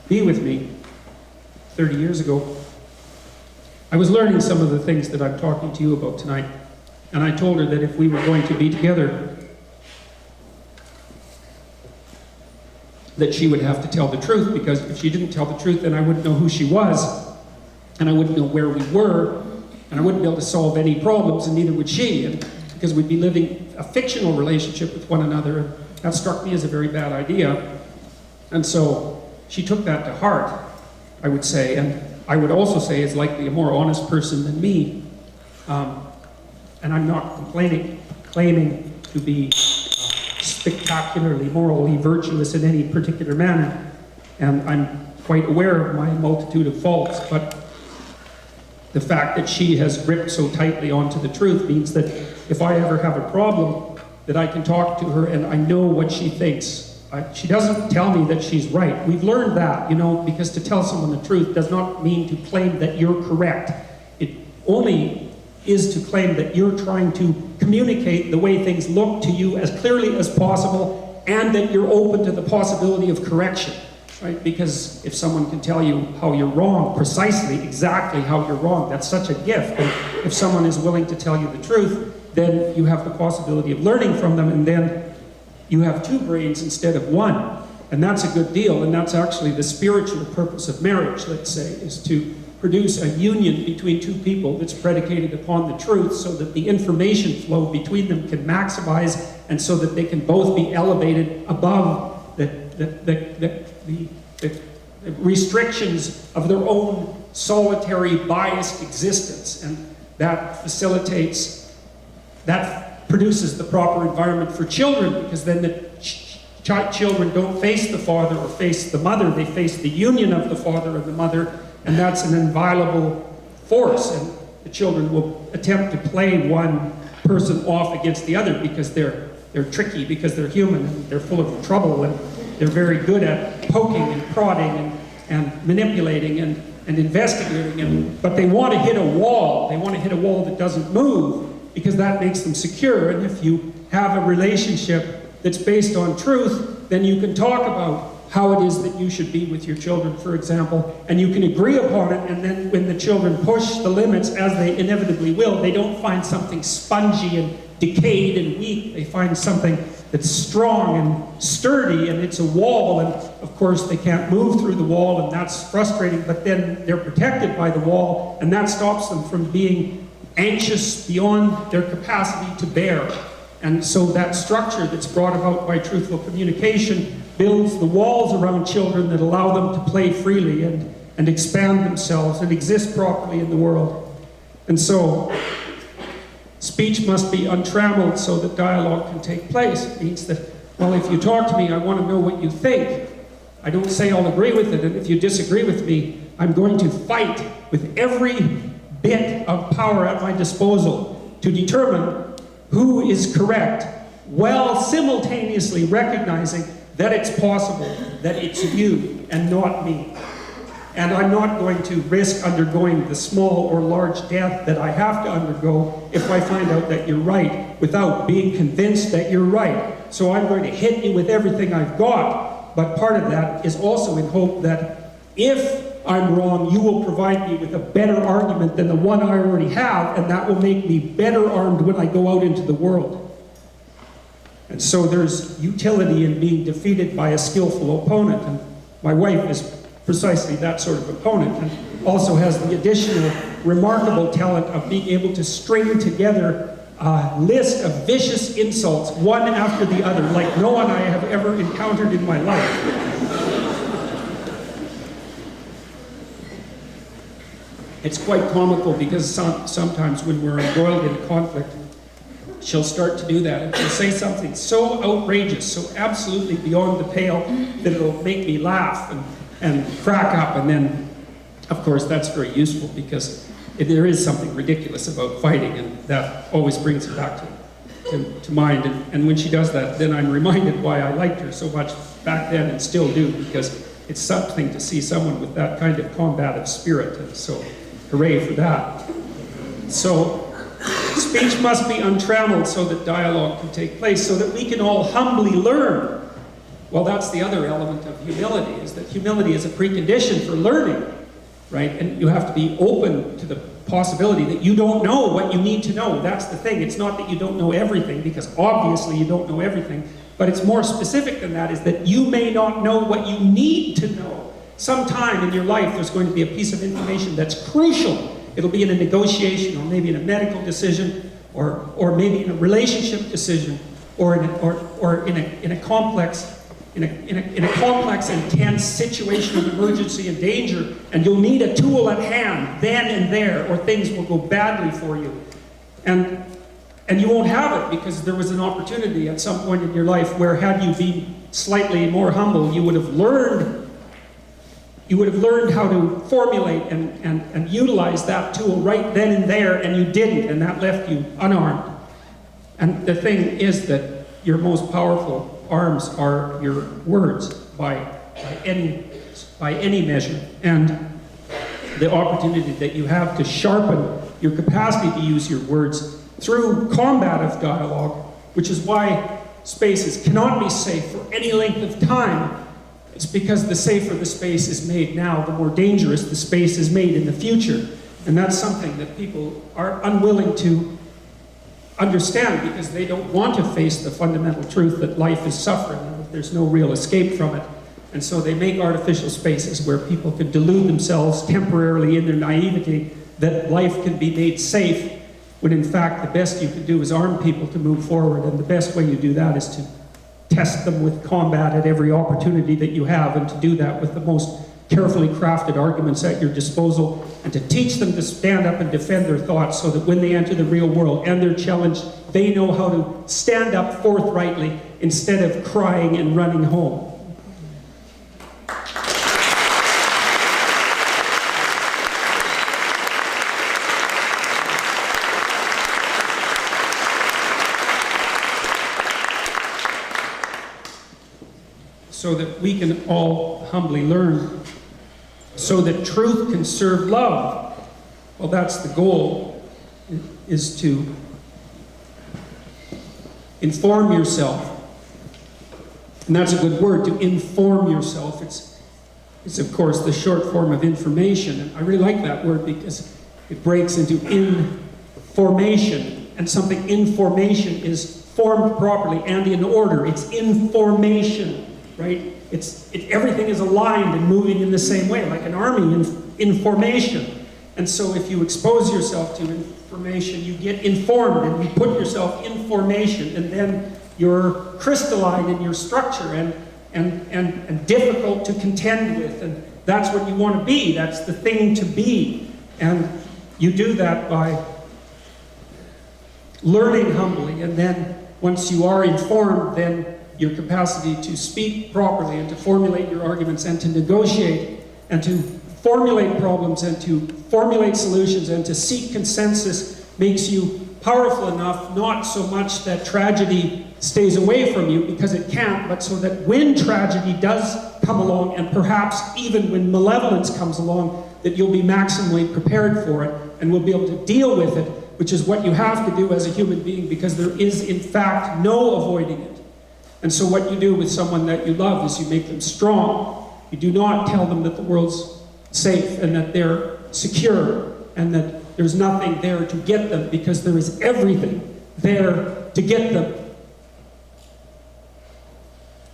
be with me 30 years ago, I was learning some of the things that I'm talking to you about tonight, and I told her that if we were going to be together, that she would have to tell the truth, because if she didn't tell the truth, then I wouldn't know who she was, and I wouldn't know where we were, and I wouldn't be able to solve any problems, and neither would she, and because we'd be living a fictional relationship with one another, and that struck me as a very bad idea. And so she took that to heart, I would say, and I would also say is likely a more honest person than me. And I'm not claiming to be spectacularly morally virtuous in any particular manner. And I'm quite aware of my multitude of faults, but the fact that she has gripped so tightly onto the truth means that if I ever have a problem, that I can talk to her and I know what she thinks. She doesn't tell me that she's right. We've learned that, because to tell someone the truth does not mean to claim that you're correct. It only is to claim that you're trying to communicate the way things look to you as clearly as possible, and that you're open to the possibility of correction, right? Because if someone can tell you how you're wrong, precisely, exactly how you're wrong, that's such a gift. And if someone is willing to tell you the truth, then you have the possibility of learning from them, and then you have two brains instead of one. And that's a good deal, and that's actually the spiritual purpose of marriage, let's say, is to produce a union between two people that's predicated upon the truth, so that the information flow between them can maximize, and so that they can both be elevated above the restrictions of their own solitary, biased existence. And that facilitates, that produces the proper environment for children, because then the children don't face the father or face the mother, they face the union of the father and the mother, and that's an inviolable force, and the children will attempt to play one person off against the other because they're tricky, because they're human, and they're full of trouble, and they're very good at poking and prodding and manipulating and investigating, but they want to hit a wall. They want to hit a wall that doesn't move, because that makes them secure. And if you have a relationship that's based on truth, then you can talk about how it is that you should be with your children, for example, and you can agree upon it, and then when the children push the limits, as they inevitably will, they don't find something spongy and decayed and weak. They find something that's strong and sturdy, and it's a wall, and of course they can't move through the wall, and that's frustrating, but then they're protected by the wall, and that stops them from being anxious beyond their capacity to bear. And so that structure that's brought about by truthful communication builds the walls around children that allow them to play freely and expand themselves and exist properly in the world. And so speech must be untrammeled so that dialogue can take place. It means that, well, if you talk to me, I want to know what you think. I don't say I'll agree with it, and if you disagree with me, I'm going to fight with every bit of power at my disposal to determine who is correct, while simultaneously recognizing that it's possible that it's you and not me. And I'm not going to risk undergoing the small or large death that I have to undergo if I find out that you're right, without being convinced that you're right. So I'm going to hit you with everything I've got. But part of that is also in hope that if I'm wrong, you will provide me with a better argument than the one I already have, and that will make me better armed when I go out into the world. And so there's utility in being defeated by a skillful opponent, and my wife is precisely that sort of opponent, and also has the additional remarkable talent of being able to string together a list of vicious insults, one after the other, like no one I have ever encountered in my life. It's quite comical because sometimes when we're embroiled in conflict, she'll start to do that, and she'll say something so outrageous, so absolutely beyond the pale, that it'll make me laugh and crack up, and then, of course, that's very useful because there is something ridiculous about fighting, and that always brings it back to mind. And when she does that, then I'm reminded why I liked her so much back then and still do, because it's something to see someone with that kind of combative spirit, and so hooray for that. So speech must be untrammeled so that dialogue can take place, so that we can all humbly learn. Well, that's the other element of humility, is that humility is a precondition for learning, right? And you have to be open to the possibility that you don't know what you need to know. That's the thing. It's not that you don't know everything, because obviously you don't know everything, but it's more specific than that, is that you may not know what you need to know. Sometime in your life there's going to be a piece of information that's crucial. It'll be in a negotiation, or maybe in a medical decision, or maybe in a relationship decision, or in a complex and tense situation of emergency and danger, and you'll need a tool at hand then and there, or things will go badly for you. And you won't have it because there was an opportunity at some point in your life where, had you been slightly more humble, you would have learned how to formulate and utilize that tool right then and there, and you didn't, and that left you unarmed. And the thing is that your most powerful arms are your words by any measure. And the opportunity that you have to sharpen your capacity to use your words through combative dialogue, which is why spaces cannot be safe for any length of time. It's because the safer the space is made now, the more dangerous the space is made in the future. And that's something that people are unwilling to understand, because they don't want to face the fundamental truth that life is suffering and that there's no real escape from it. And so they make artificial spaces where people can delude themselves temporarily in their naivety that life can be made safe, when in fact the best you can do is arm people to move forward, and the best way you do that is to test them with combat at every opportunity that you have, and to do that with the most carefully crafted arguments at your disposal, and to teach them to stand up and defend their thoughts, so that when they enter the real world and they're challenged, they know how to stand up forthrightly instead of crying and running home. So that we can all humbly learn, so that truth can serve love. Well, that's the goal, is to inform yourself And that's a good word, to inform yourself. It's of course the short form of information. And I really like that word because it breaks into information. And something information is formed properly and in order. It's information, right? Everything is aligned and moving in the same way, like an army in formation. And so if you expose yourself to information, you get informed and you put yourself in formation, and then you're crystalline in your structure and difficult to contend with. And that's what you want to be. That's the thing to be. And you do that by learning humbly, and then once you are informed, then your capacity to speak properly and to formulate your arguments and to negotiate and to formulate problems and to formulate solutions and to seek consensus makes you powerful enough, not so much that tragedy stays away from you, because it can't, but so that when tragedy does come along, and perhaps even when malevolence comes along, that you'll be maximally prepared for it and will be able to deal with it, which is what you have to do as a human being, because there is in fact no avoiding it. And so what you do with someone that you love is you make them strong. You do not tell them that the world's safe and that they're secure and that there's nothing there to get them, because there is everything there to get them.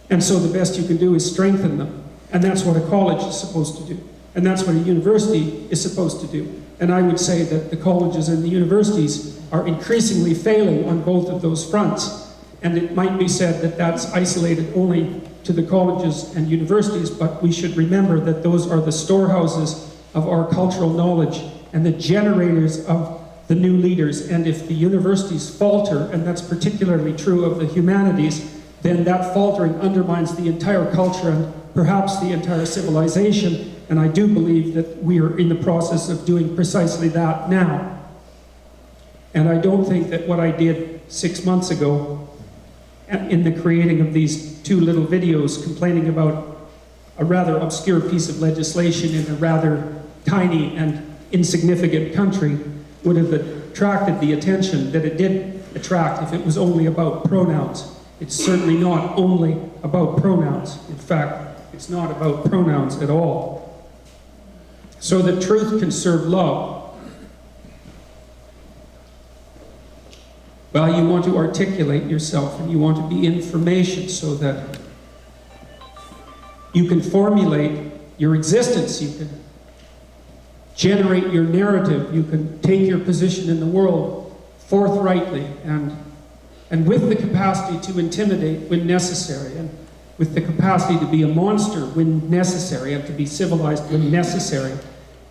And so the best you can do is strengthen them. And that's what a college is supposed to do. And that's what a university is supposed to do. And I would say that the colleges and the universities are increasingly failing on both of those fronts. And it might be said that that's isolated only to the colleges and universities, but we should remember that those are the storehouses of our cultural knowledge and the generators of the new leaders. And if the universities falter, and that's particularly true of the humanities, then that faltering undermines the entire culture and perhaps the entire civilization. And I do believe that we are in the process of doing precisely that now. And I don't think that what I did 6 months ago in the creating of these 2 little videos complaining about a rather obscure piece of legislation in a rather tiny and insignificant country would have attracted the attention that it did attract if it was only about pronouns. It's certainly not only about pronouns. In fact, it's not about pronouns at all. So that truth can serve love. Well, you want to articulate yourself and you want to be information so that you can formulate your existence, you can generate your narrative, you can take your position in the world forthrightly and with the capacity to intimidate when necessary, and with the capacity to be a monster when necessary, and to be civilized when necessary.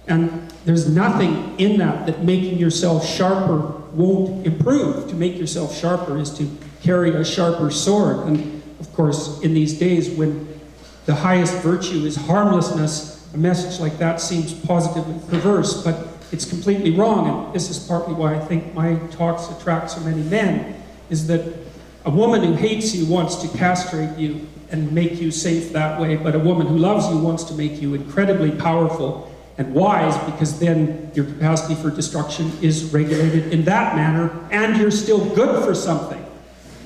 And there's nothing in that making yourself sharper won't improve. To make yourself sharper is to carry a sharper sword. And of course, in these days when the highest virtue is harmlessness, a message like that seems positively perverse, but it's completely wrong. And this is partly why I think my talks attract so many men, is that a woman who hates you wants to castrate you and make you safe that way, but a woman who loves you wants to make you incredibly powerful and wise, because then your capacity for destruction is regulated in that manner, and you're still good for something.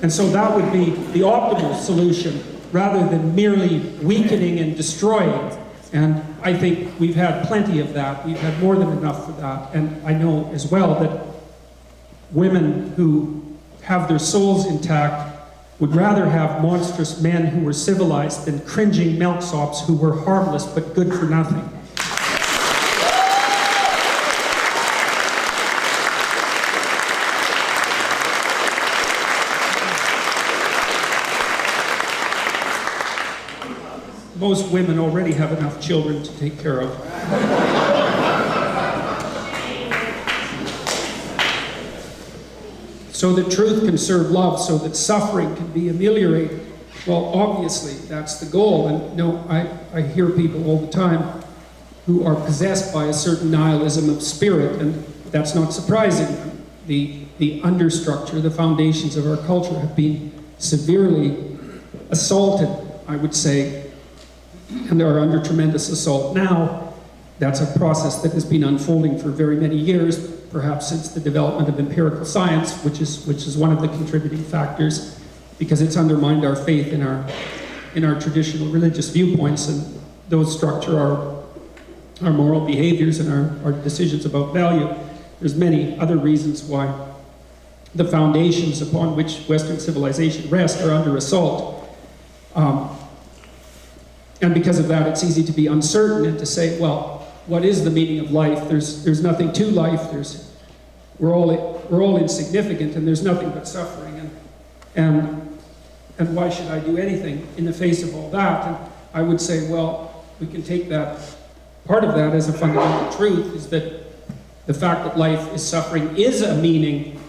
And so that would be the optimal solution, rather than merely weakening and destroying. And I think we've had plenty of that. We've had more than enough for that. And I know as well that women who have their souls intact would rather have monstrous men who were civilized than cringing milksops who were harmless but good for nothing. Most women already have enough children to take care of. So that truth can serve love, so that suffering can be ameliorated. Well, obviously, that's the goal. And no, I hear people all the time who are possessed by a certain nihilism of spirit, and that's not surprising. The understructure, the foundations of our culture have been severely assaulted, I would say, and are under tremendous assault now. That's a process that has been unfolding for very many years, perhaps since the development of empirical science, which is one of the contributing factors, because it's undermined our faith in our in our traditional religious viewpoints, and those structure our moral behaviors and our decisions about value. There's many other reasons why the foundations upon which Western civilization rests are under assault. And because of that, it's easy to be uncertain and to say, well, what is the meaning of life? There's nothing to life. We're all insignificant, and there's nothing but suffering. And why should I do anything in the face of all that? And I would say, well, we can take that, part of that as a fundamental truth, is that the fact that life is suffering is a meaning,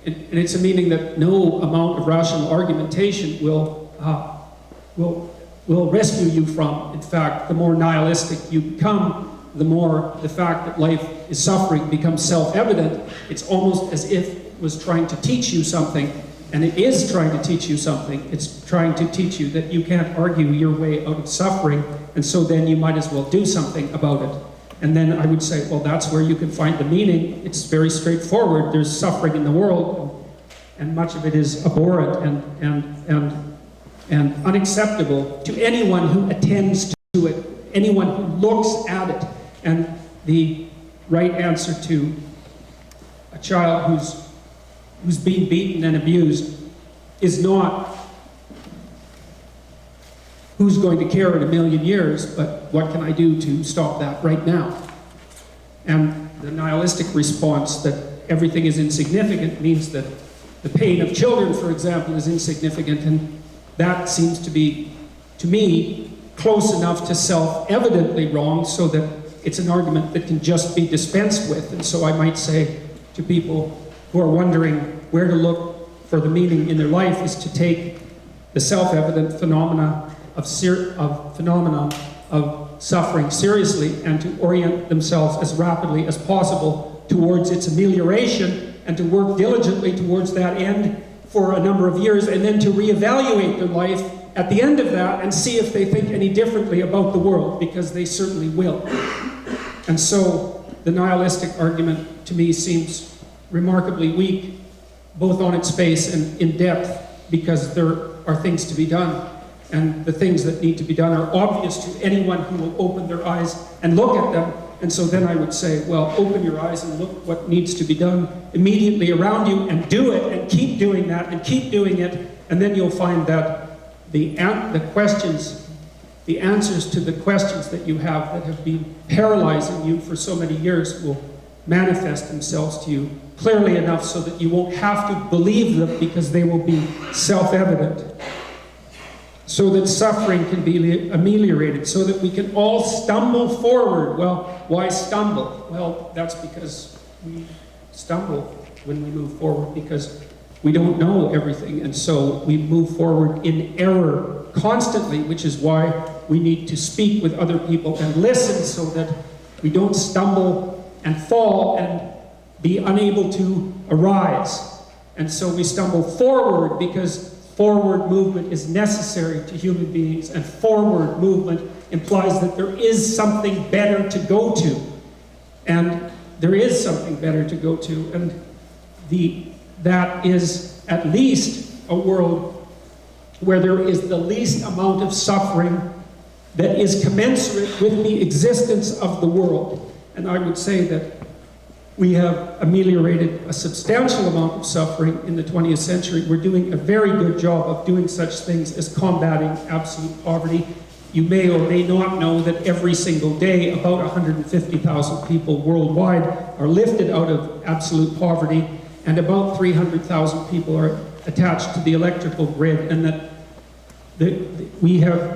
and it's a meaning that no amount of rational argumentation will rescue you from. In fact, the more nihilistic you become, the more the fact that life is suffering becomes self-evident. It's almost as if it was trying to teach you something, and it is trying to teach you something. It's trying to teach you that you can't argue your way out of suffering, and so then you might as well do something about it. And then I would say, well, that's where you can find the meaning. It's very straightforward. There's suffering in the world, and much of it is abhorrent and unacceptable to anyone who attends to it, anyone who looks at it. And the right answer to a child who's being beaten and abused is not who's going to care in a million years, but what can I do to stop that right now? And the nihilistic response that everything is insignificant means that the pain of children, for example, is insignificant, and that seems to be, to me, close enough to self-evidently wrong so that it's an argument that can just be dispensed with. And so I might say to people who are wondering where to look for the meaning in their life is to take the self-evident phenomena of suffering seriously, and to orient themselves as rapidly as possible towards its amelioration, and to work diligently towards that end for a number of years, and then to reevaluate their life at the end of that and see if they think any differently about the world, because they certainly will. And so the nihilistic argument to me seems remarkably weak, both on its face and in depth, because there are things to be done. And the things that need to be done are obvious to anyone who will open their eyes and look at them. And so then I would say, well, open your eyes and look what needs to be done immediately around you, and do it, and keep doing that, and keep doing it. And then you'll find that the answers to the questions that you have that have been paralyzing you for so many years will manifest themselves to you clearly enough so that you won't have to believe them, because they will be self-evident. So that suffering can be ameliorated, so that we can all stumble forward. Well, why stumble? Well, that's because we stumble when we move forward, because we don't know everything, and so we move forward in error constantly, which is why we need to speak with other people and listen, so that we don't stumble and fall and be unable to arise. And so we stumble forward, because forward movement is necessary to human beings, and forward movement implies that there is something better to go to. And there is something better to go to, and that is at least a world where there is the least amount of suffering that is commensurate with the existence of the world. And I would say that we have ameliorated a substantial amount of suffering in the 20th century. We're doing a very good job of doing such things as combating absolute poverty. You may or may not know that every single day about 150,000 people worldwide are lifted out of absolute poverty, and about 300,000 people are attached to the electrical grid, and that we have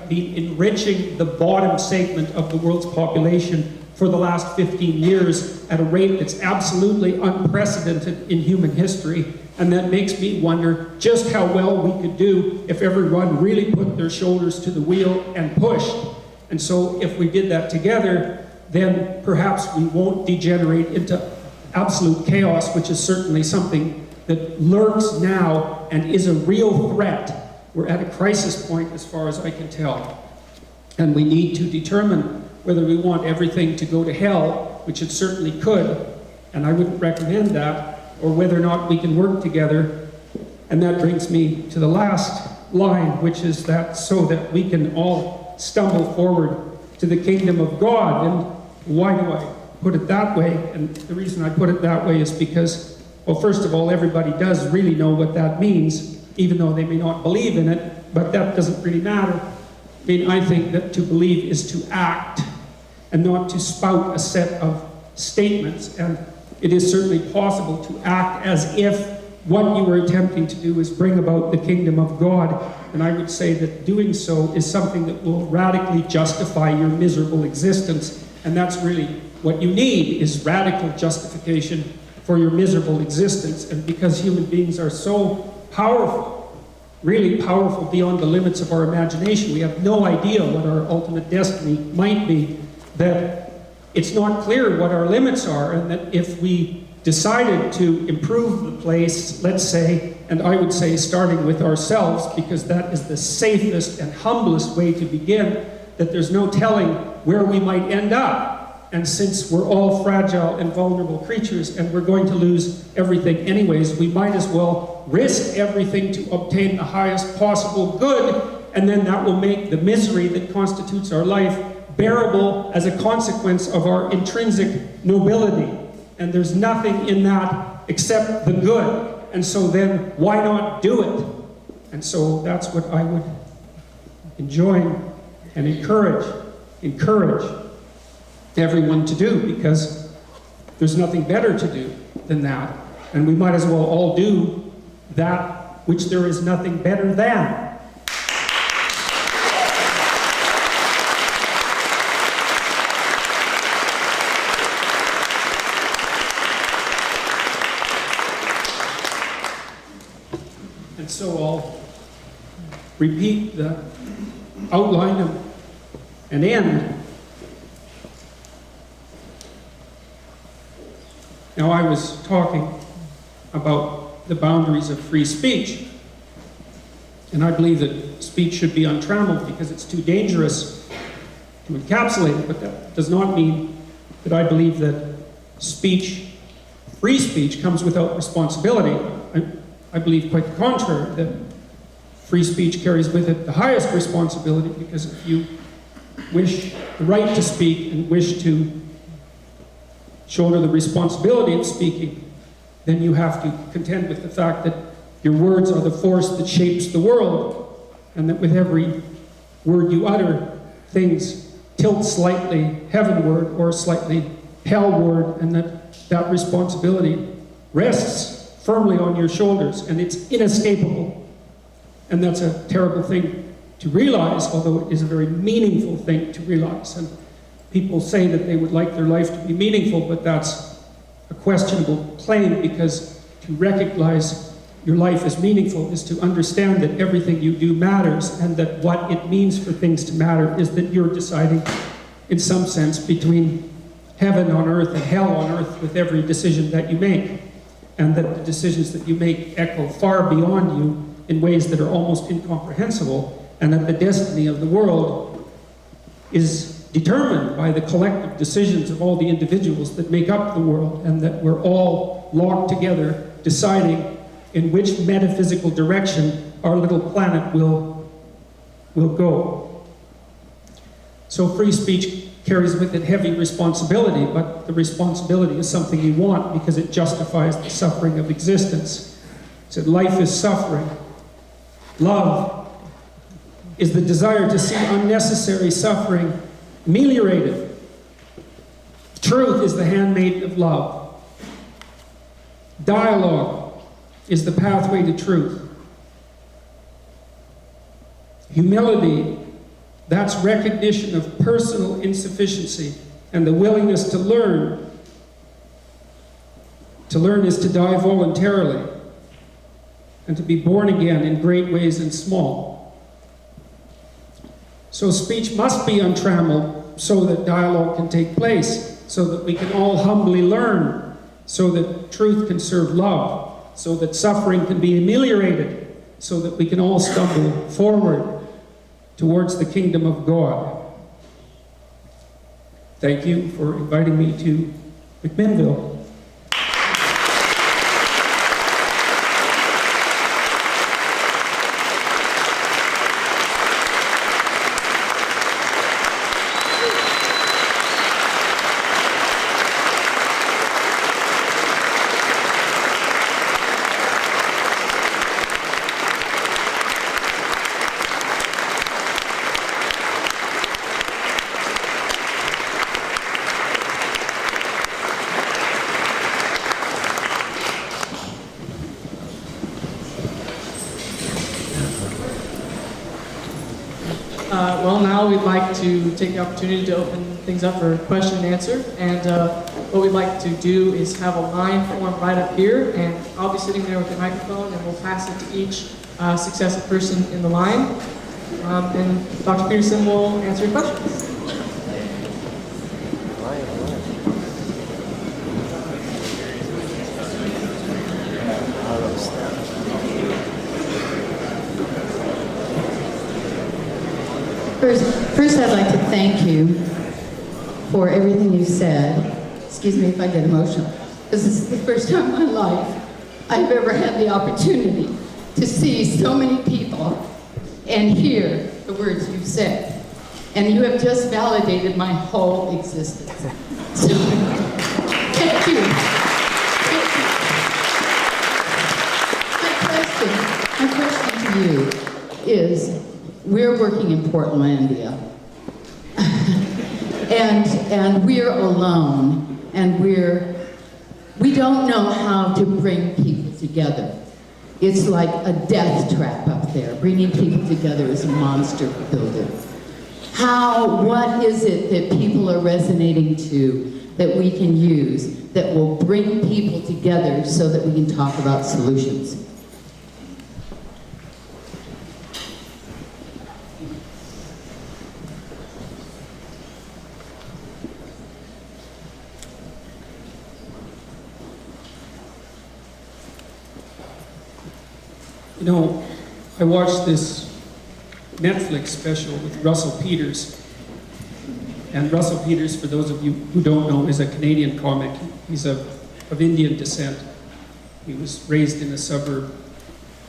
been enriching the bottom segment of the world's population for the last 15 years at a rate that's absolutely unprecedented in human history. And that makes me wonder just how well we could do if everyone really put their shoulders to the wheel and pushed. And so if we did that together, then perhaps we won't degenerate into absolute chaos, which is certainly something that lurks now and is a real threat. We're at a crisis point as far as I can tell. And we need to determine whether we want everything to go to hell, which it certainly could, and I wouldn't recommend that, or whether or not we can work together. And that brings me to the last line, which is that so that we can all stumble forward to the kingdom of God. And why do I put it that way? And the reason I put it that way is because, well, first of all, everybody does really know what that means, even though they may not believe in it, but that doesn't really matter. I mean, I think that to believe is to act and not to spout a set of statements. And it is certainly possible to act as if what you were attempting to do is bring about the kingdom of God. And I would say that doing so is something that will radically justify your miserable existence. And that's really what you need, is radical justification for your miserable existence. And because human beings are so powerful, really powerful beyond the limits of our imagination, we have no idea what our ultimate destiny might be, that it's not clear what our limits are, and that if we decided to improve the place, let's say, and I would say starting with ourselves, because that is the safest and humblest way to begin, that there's no telling where we might end up. And since we're all fragile and vulnerable creatures and we're going to lose everything anyways, we might as well risk everything to obtain the highest possible good, and then that will make the misery that constitutes our life bearable as a consequence of our intrinsic nobility. And there's nothing in that except the good. And so then, why not do it? And so that's what I would enjoin and encourage everyone to do, because there's nothing better to do than that. And we might as well all do that which there is nothing better than. So I'll repeat the outline and end. Now, I was talking about the boundaries of free speech, and I believe that speech should be untrammeled because it's too dangerous to encapsulate it, but that does not mean that I believe that free speech comes without responsibility. I believe quite the contrary, that free speech carries with it the highest responsibility, because if you wish the right to speak and wish to shoulder the responsibility of speaking, then you have to contend with the fact that your words are the force that shapes the world, and that with every word you utter, things tilt slightly heavenward or slightly hellward, and that responsibility rests firmly on your shoulders, and it's inescapable. And that's a terrible thing to realize, although it is a very meaningful thing to realize. And people say that they would like their life to be meaningful, but that's a questionable claim, because to recognize your life as meaningful is to understand that everything you do matters, and that what it means for things to matter is that you're deciding, in some sense, between heaven on earth and hell on earth with every decision that you make. And that the decisions that you make echo far beyond you in ways that are almost incomprehensible, and that the destiny of the world is determined by the collective decisions of all the individuals that make up the world, and that we're all locked together deciding in which metaphysical direction our little planet will go. So free speech carries with it heavy responsibility, but the responsibility is something you want because it justifies the suffering of existence. It said life is suffering. Love is the desire to see unnecessary suffering ameliorated. Truth is the handmaid of love. Dialogue is the pathway to truth. Humility, that's recognition of personal insufficiency and the willingness to learn. To learn is to die voluntarily and to be born again in great ways and small. So speech must be untrammeled so that dialogue can take place, so that we can all humbly learn, so that truth can serve love, so that suffering can be ameliorated, so that we can all stumble forward towards the kingdom of God. Thank you for inviting me to McMinnville. we'd like to take the opportunity to open things up for question and answer. And what we'd like to do is have a line form right up here, and I'll be sitting there with the microphone, and we'll pass it to each successive person in the line. And Dr. Peterson will answer your questions. First, I'd like to thank you for everything you said. Excuse me if I get emotional. This is the first time in my life I've ever had the opportunity to see so many people and hear the words you've said. And you have just validated my whole existence. So, thank you. My question to you is, we're working in Portlandia, and we're alone, and we don't know how to bring people together. It's like a death trap up there. Bringing people together is a monster builder. What is it that people are resonating to that we can use that will bring people together so that we can talk about solutions? You know, I watched this Netflix special with Russell Peters. And Russell Peters, for those of you who don't know, is a Canadian comic. He's of Indian descent. He was raised in a suburb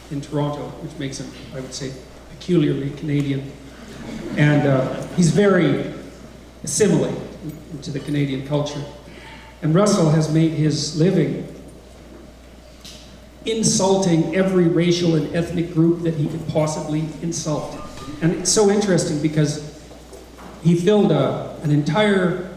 in Toronto, which makes him, I would say, peculiarly Canadian. And he's very assimilate into the Canadian culture. And Russell has made his living insulting every racial and ethnic group that he could possibly insult. And it's so interesting because he filled an entire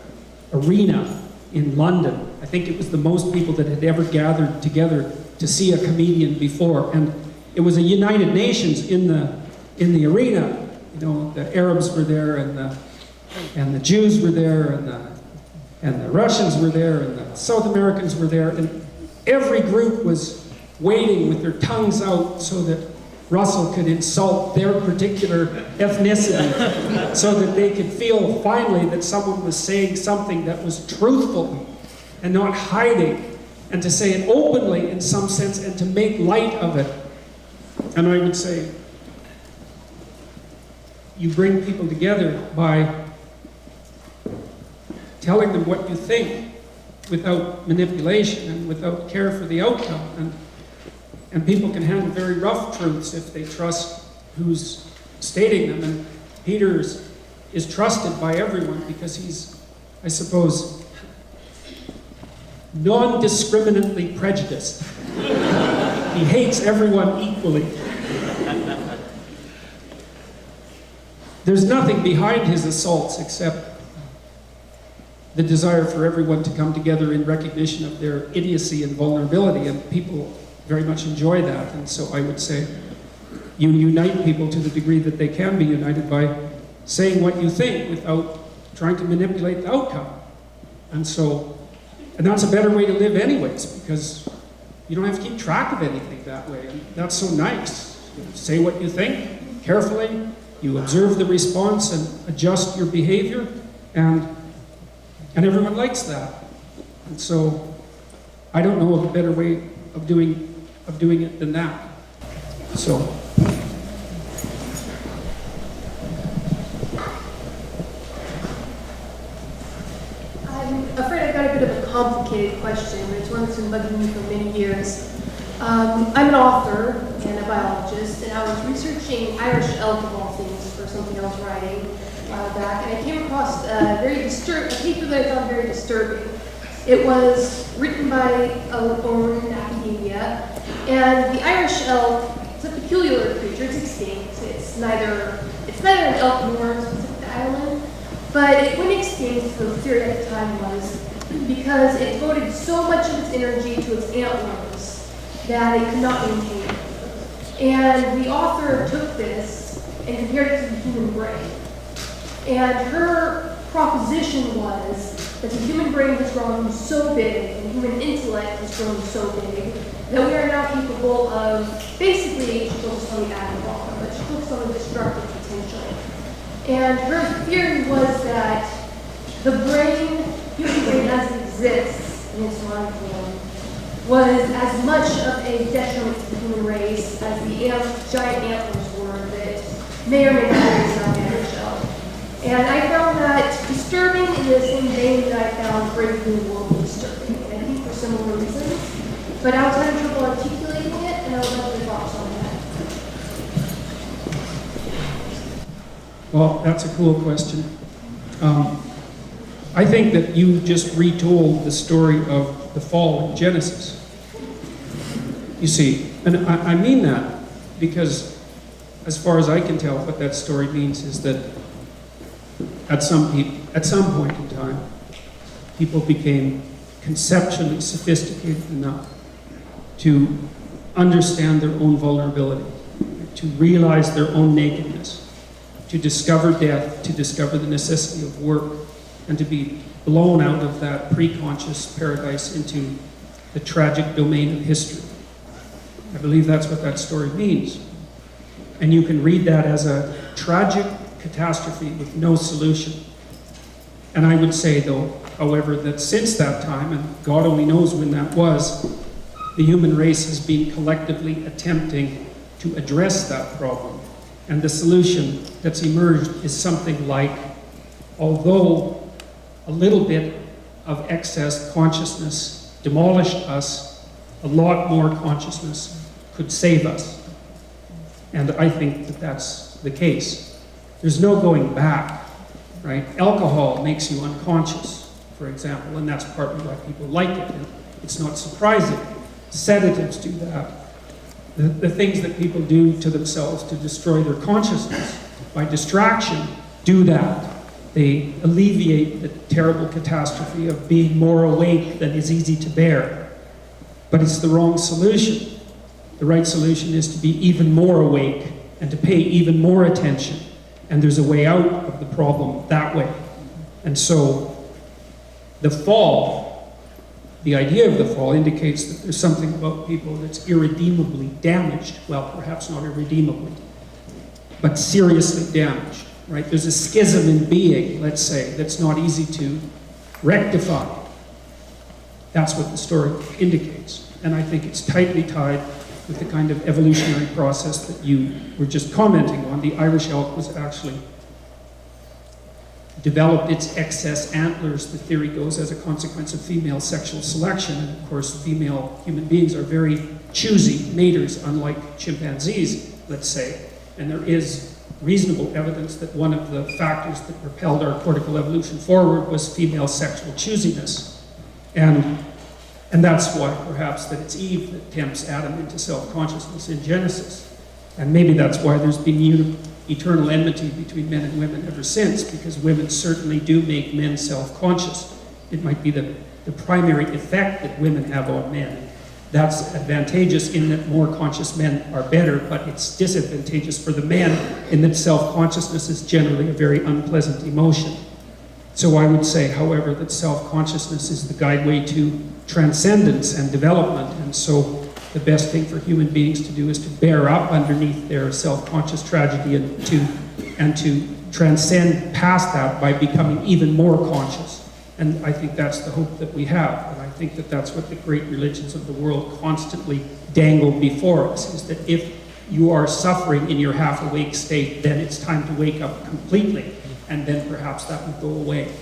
arena in London. I think it was the most people that had ever gathered together to see a comedian before. And it was a United Nations in the arena. You know, the Arabs were there, and the Jews were there, and the Russians were there, and the South Americans were there, and every group was waiting with their tongues out so that Russell could insult their particular ethnicity, so that they could feel finally that someone was saying something that was truthful and not hiding, and to say it openly in some sense and to make light of it. And I would say, you bring people together by telling them what you think without manipulation and without care for the outcome. And people can handle very rough truths if they trust who's stating them. And Peters is trusted by everyone because he's, I suppose, non-discriminately prejudiced. He hates everyone equally. There's nothing behind his assaults except the desire for everyone to come together in recognition of their idiocy and vulnerability, and people very much enjoy that. And so I would say you unite people to the degree that they can be united by saying what you think without trying to manipulate the outcome. And that's a better way to live anyways, because you don't have to keep track of anything that way. And that's so nice. You say what you think carefully, you observe the response and adjust your behavior, and everyone likes that. And so I don't know of a better way of doing it than that. So I'm afraid I've got a bit of a complicated question, but it's one that's been bugging me for many years. I'm an author and a biologist, and I was researching Irish elk of all things for something I was writing back, and I came across a paper that I found very disturbing. It was written by or in academia, and the Irish elk, it's a peculiar creature. It's extinct. It's neither an elk nor specific to Ireland, but it went extinct. The theory at the time was because it devoted so much of its energy to its antlers that it could not maintain it. And the author took this and compared it to the human brain. And her proposition was that the human brain has grown so big and human intellect has grown so big that we are now capable of, basically, she focused on the atom bomb, but she focused on the destructive potential. And her theory was that the brain, human brain as it exists in its modern form, was as much of a detriment to the human race as the giant antlers were that may or may not be inside the outer shell. And I found that disturbing in the same vein that I found Brave New World disturbing, and I think for similar reasons. But I was having trouble articulating it, and I would love your thoughts on that. Well, that's a cool question. I think that you just retold the story of the fall in Genesis. You see, and I mean that because, as far as I can tell, what that story means is that at some point in time, people became conceptually sophisticated enough to understand their own vulnerability, to realize their own nakedness, to discover death, to discover the necessity of work, and to be blown out of that pre-conscious paradise into the tragic domain of history. I believe that's what that story means. And you can read that as a tragic catastrophe with no solution. And I would say, though, however, that since that time, and God only knows when that was, the human race has been collectively attempting to address that problem. And the solution that's emerged is something like, although a little bit of excess consciousness demolished us, a lot more consciousness could save us. And I think that that's the case. There's no going back, right? Alcohol makes you unconscious, for example, and that's partly why people like it. And it's not surprising. Sedatives do that. The things that people do to themselves to destroy their consciousness by distraction do that. They alleviate the terrible catastrophe of being more awake than is easy to bear. But it's the wrong solution. The right solution is to be even more awake and to pay even more attention. And there's a way out of the problem that way. And so the fall, the idea of the fall indicates that there's something about people that's irredeemably damaged. Well, perhaps not irredeemably, but seriously damaged. Right? There's a schism in being, let's say, that's not easy to rectify. That's what the story indicates. And I think it's tightly tied with the kind of evolutionary process that you were just commenting on. The Irish elk was actually developed its excess antlers, the theory goes, as a consequence of female sexual selection. And of course, female human beings are very choosy maters, unlike chimpanzees, let's say. And there is reasonable evidence that one of the factors that propelled our cortical evolution forward was female sexual choosiness. And that's why, perhaps, that it's Eve that tempts Adam into self-consciousness in Genesis. And maybe that's why there's been eternal enmity between men and women ever since, because women certainly do make men self-conscious. It might be the primary effect that women have on men. That's advantageous in that more conscious men are better, but it's disadvantageous for the men in that self-consciousness is generally a very unpleasant emotion. So I would say, however, that self-consciousness is the guideway to transcendence and development, and so the best thing for human beings to do is to bear up underneath their self-conscious tragedy and to transcend past that by becoming even more conscious. And I think that's the hope that we have. And I think that that's what the great religions of the world constantly dangle before us, is that if you are suffering in your half-awake state, then it's time to wake up completely, and then perhaps that will go away.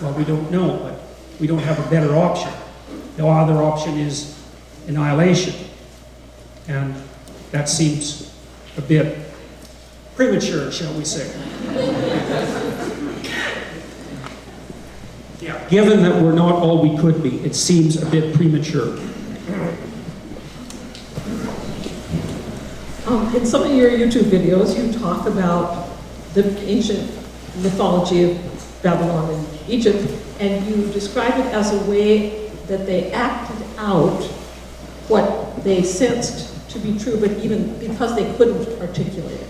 Well, we don't know, but we don't have a better option. The other option is annihilation. And that seems a bit premature, shall we say. Yeah, given that we're not all we could be, it seems a bit premature. In some of your YouTube videos, you talk about the ancient mythology of Babylon and Egypt, and you describe it as a way that they acted out what they sensed to be true, but even because they couldn't articulate it.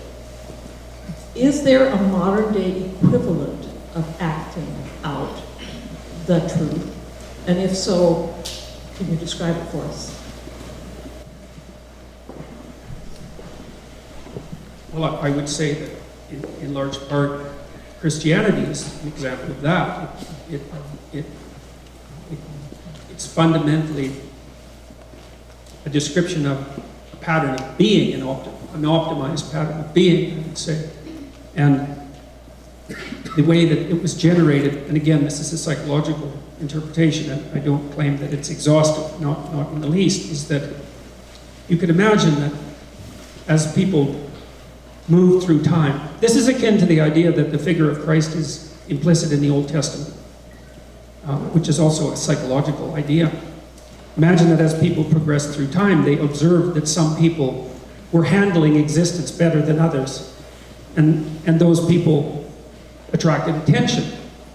is there a modern day equivalent of acting out the truth? And if so, can you describe it for us? Well, I would say that in large part, Christianity is an example of that. It's fundamentally a description of a pattern of being, an optimized pattern of being, I would say. And the way that it was generated, and again, this is a psychological interpretation, and I don't claim that it's exhaustive, not in the least, is that you could imagine that as people move through time, this is akin to the idea that the figure of Christ is implicit in the Old Testament, which is also a psychological idea. Imagine that as people progress through time, they observed that some people were handling existence better than others, and those people attracted attention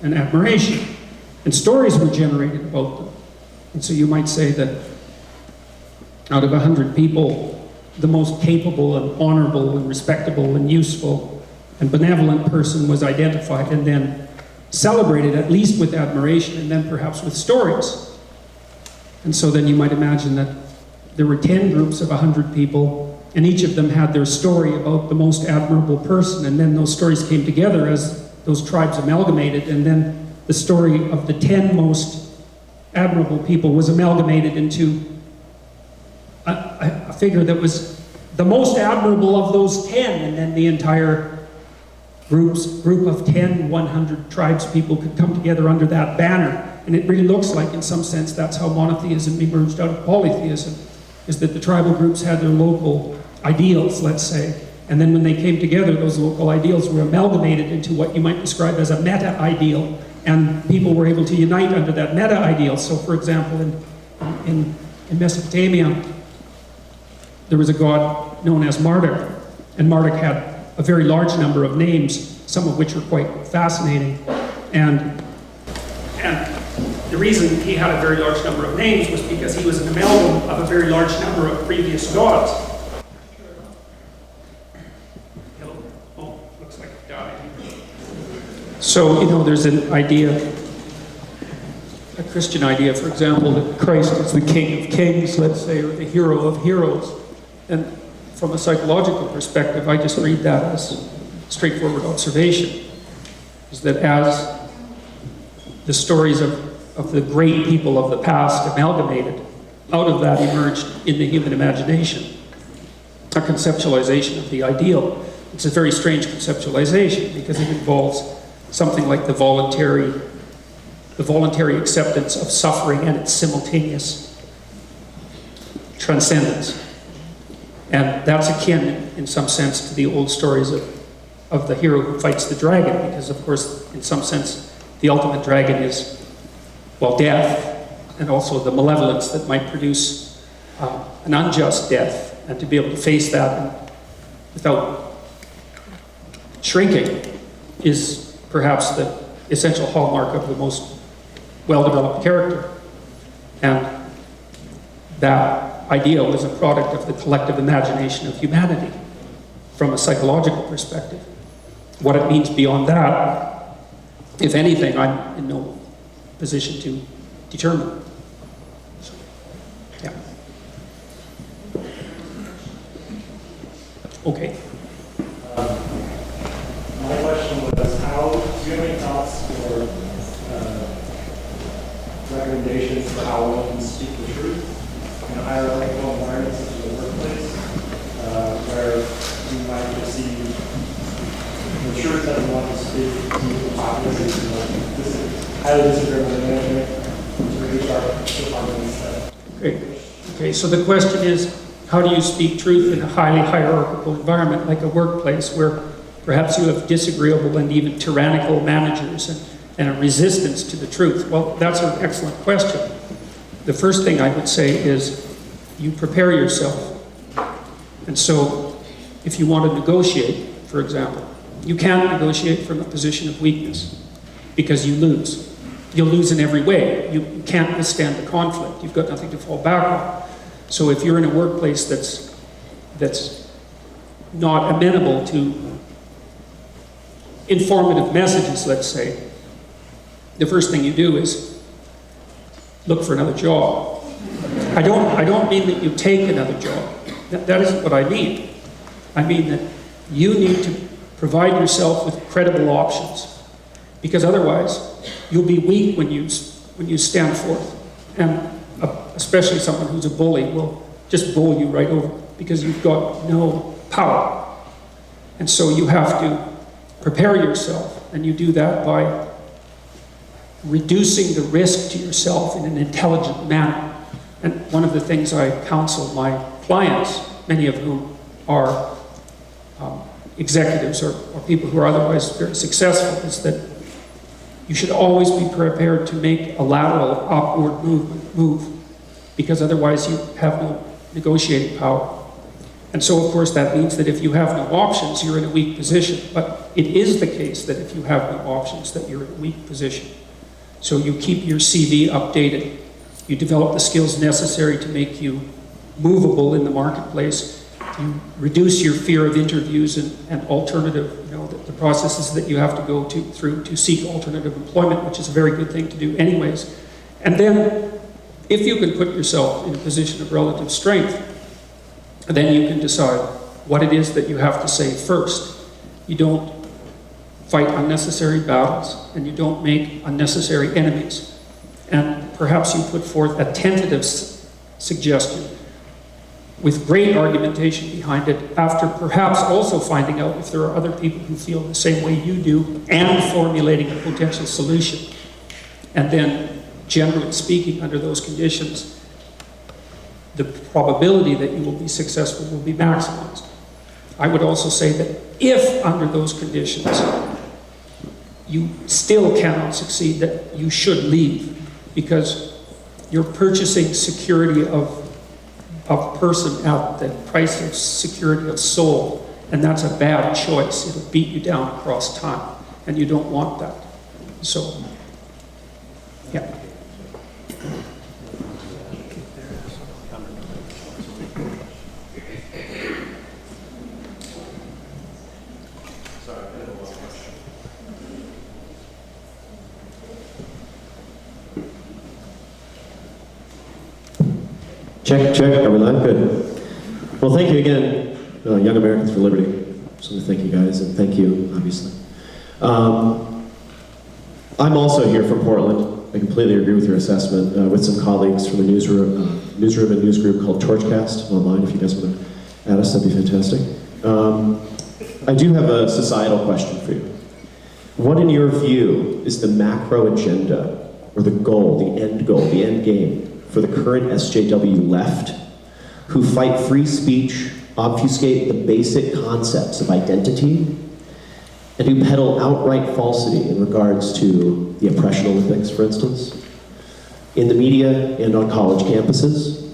and admiration, and stories were generated about them. And so you might say that out of 100 people, the most capable and honorable and respectable and useful and benevolent person was identified and then celebrated, at least with admiration and then perhaps with stories. And so then you might imagine that there were 10 groups of 100 people, and each of them had their story about the most admirable person, and then those stories came together as those tribes amalgamated, and then the story of the 10 most admirable people was amalgamated into a figure that was the most admirable of those 10, and then the entire group of 10, 100 tribes people could come together under that banner. And it really looks like, in some sense, that's how monotheism emerged out of polytheism, is that the tribal groups had their local ideals, let's say, and then when they came together, those local ideals were amalgamated into what you might describe as a meta-ideal, and people were able to unite under that meta-ideal. So, for example, in Mesopotamia, there was a god known as Marduk, and Marduk had a very large number of names, some of which were quite fascinating. And the reason he had a very large number of names was because he was an amalgam of a very large number of previous gods. Oh, looks like it died. So, there's an idea, a Christian idea, for example, that Christ is the King of Kings, let's say, or the hero of heroes. And from a psychological perspective, I just read that as straightforward observation, is that as the stories of the great people of the past amalgamated, out of that emerged in the human imagination a conceptualization of the ideal. It's a very strange conceptualization because it involves something like the voluntary acceptance of suffering and its simultaneous transcendence. And that's akin, in some sense, to the old stories of the hero who fights the dragon, because, of course, in some sense, the ultimate dragon is, well, death, and also the malevolence that might produce an unjust death, and to be able to face that without shrinking is perhaps the essential hallmark of the most well-developed character. And that ideal is a product of the collective imagination of humanity from a psychological perspective. What it means beyond that, if anything, I'm in no position to determine. So, yeah. Okay. My question was, do you have any thoughts or recommendations for how one can speak the truth in a hierarchical environment such as a workplace, where you might receive the truth that we want to speak to the population, highly disagreeable with management, to reduce our department instead? Okay, so the question is, how do you speak truth in a highly hierarchical environment like a workplace where perhaps you have disagreeable and even tyrannical managers and a resistance to the truth? Well, that's an excellent question. The first thing I would say is you prepare yourself. And so if you want to negotiate, for example, you can't negotiate from a position of weakness because you lose. You'll lose in every way. You can't withstand the conflict. You've got nothing to fall back on. So if you're in a workplace that's not amenable to informative messages, let's say, the first thing you do is look for another job. I don't mean that you take another job. That isn't what I mean. I mean that you need to provide yourself with credible options, because otherwise you'll be weak when you stand forth. And especially someone who's a bully will just bowl you right over because you've got no power. And so you have to prepare yourself, and you do that by reducing the risk to yourself in an intelligent manner. And one of the things I counsel my clients, many of whom are executives or people who are otherwise very successful, is that you should always be prepared to make a lateral upward move, because otherwise you have no negotiating power. And so, of course, that means that if you have no options, you're in a weak position. But it is the case that if you have no options, that you're in a weak position. So you keep your CV updated. You develop the skills necessary to make you movable in the marketplace. You reduce your fear of interviews and alternative, the processes that you have to go through to seek alternative employment, which is a very good thing to do anyways. And then, if you can put yourself in a position of relative strength, then you can decide what it is that you have to say first. You don't fight unnecessary battles, and you don't make unnecessary enemies. And perhaps you put forth a tentative suggestion with great argumentation behind it, after perhaps also finding out if there are other people who feel the same way you do, and formulating a potential solution. And then, generally speaking, under those conditions, the probability that you will be successful will be maximized. I would also say that if, under those conditions, you still cannot succeed, that you should leave, because you're purchasing security of person at the price of security of soul, and that's a bad choice. It'll beat you down across time, and you don't want that. So, yeah. Check. Are we live? Good. Well, thank you again, Young Americans for Liberty. So thank you guys, and thank you, obviously. I'm also here from Portland. I completely agree with your assessment, with some colleagues from a newsroom and news group called Torchcast online. If you guys want to add us, that'd be fantastic. I do have a societal question for you. What, in your view, is the macro agenda, or the goal, the end game, for the current SJW left, who fight free speech, obfuscate the basic concepts of identity, and who peddle outright falsity in regards to the oppression Olympics, for instance, in the media and on college campuses,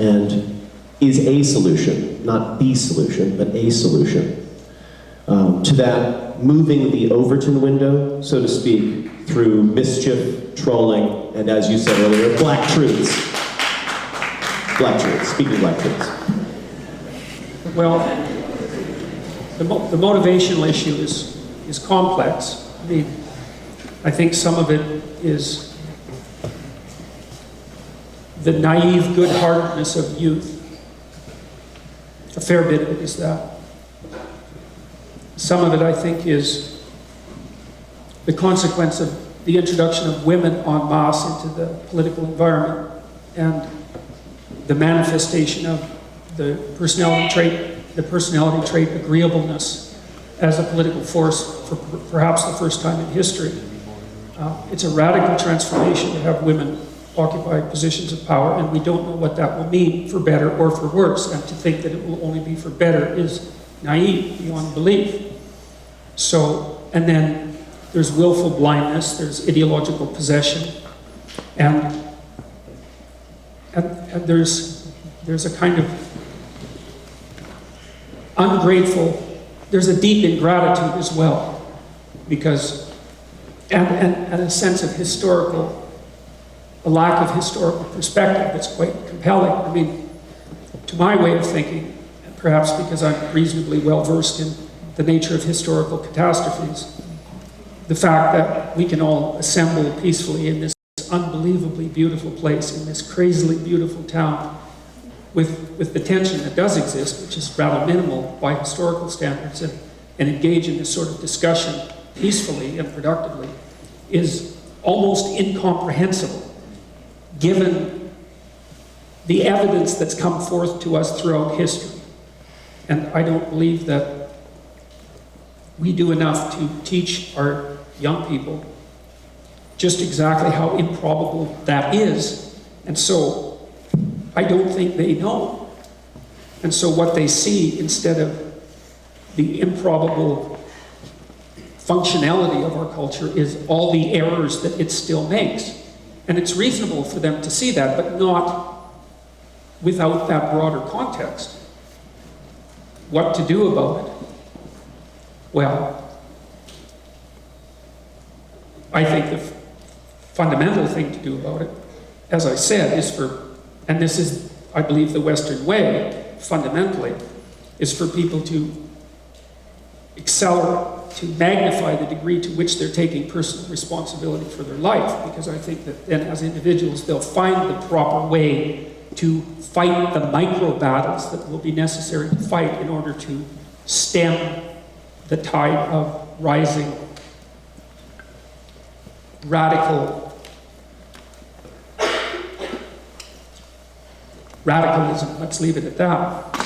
and is a solution, not the solution, but a solution, to that moving the Overton window, so to speak, through mischief, trolling, and as you said earlier, black truths. Black truths, speaking of black truths. Well, the motivational issue is complex. I mean, I think some of it is the naive good-heartedness of youth. A fair bit of it is that. Some of it, I think, is the consequence of the introduction of women en masse into the political environment, and the manifestation of the personality trait agreeableness as a political force for perhaps the first time in history. It's a radical transformation to have women occupy positions of power, and we don't know what that will mean for better or for worse, and to think that it will only be for better is naive beyond belief. So, and then there's willful blindness, there's ideological possession, and there's a kind of ungrateful, there's a deep ingratitude as well, because, and a sense of a lack of historical perspective that's quite compelling. I mean, to my way of thinking, and perhaps because I'm reasonably well versed in the nature of historical catastrophes. The fact that we can all assemble peacefully in this unbelievably beautiful place, in this crazily beautiful town, with the tension that does exist, which is rather minimal by historical standards, and engage in this sort of discussion peacefully and productively, is almost incomprehensible, given the evidence that's come forth to us throughout history. And I don't believe that we do enough to teach our young people just exactly how improbable that is. And so I don't think they know. And so what they see, instead of the improbable functionality of our culture, is all the errors that it still makes. And it's reasonable for them to see that, but not without that broader context. What to do about it? Well, I think the fundamental thing to do about it, as I said, is and this is, I believe, the Western way, fundamentally, is for people to accelerate, to magnify the degree to which they're taking personal responsibility for their life, because I think that then as individuals, they'll find the proper way to fight the micro battles that will be necessary to fight in order to stem the tide of rising radicalism, let's leave it at that.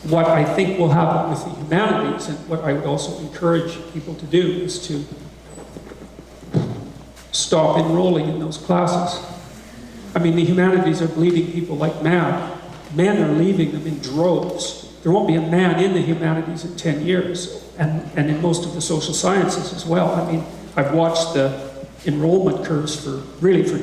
What I think will happen with the humanities, and what I would also encourage people to do, is to stop enrolling in those classes. I mean, the humanities are bleeding people like mad. Men are leaving them in droves. There won't be a man in the humanities in 10 years, and in most of the social sciences as well. I mean, I've watched the enrollment curves for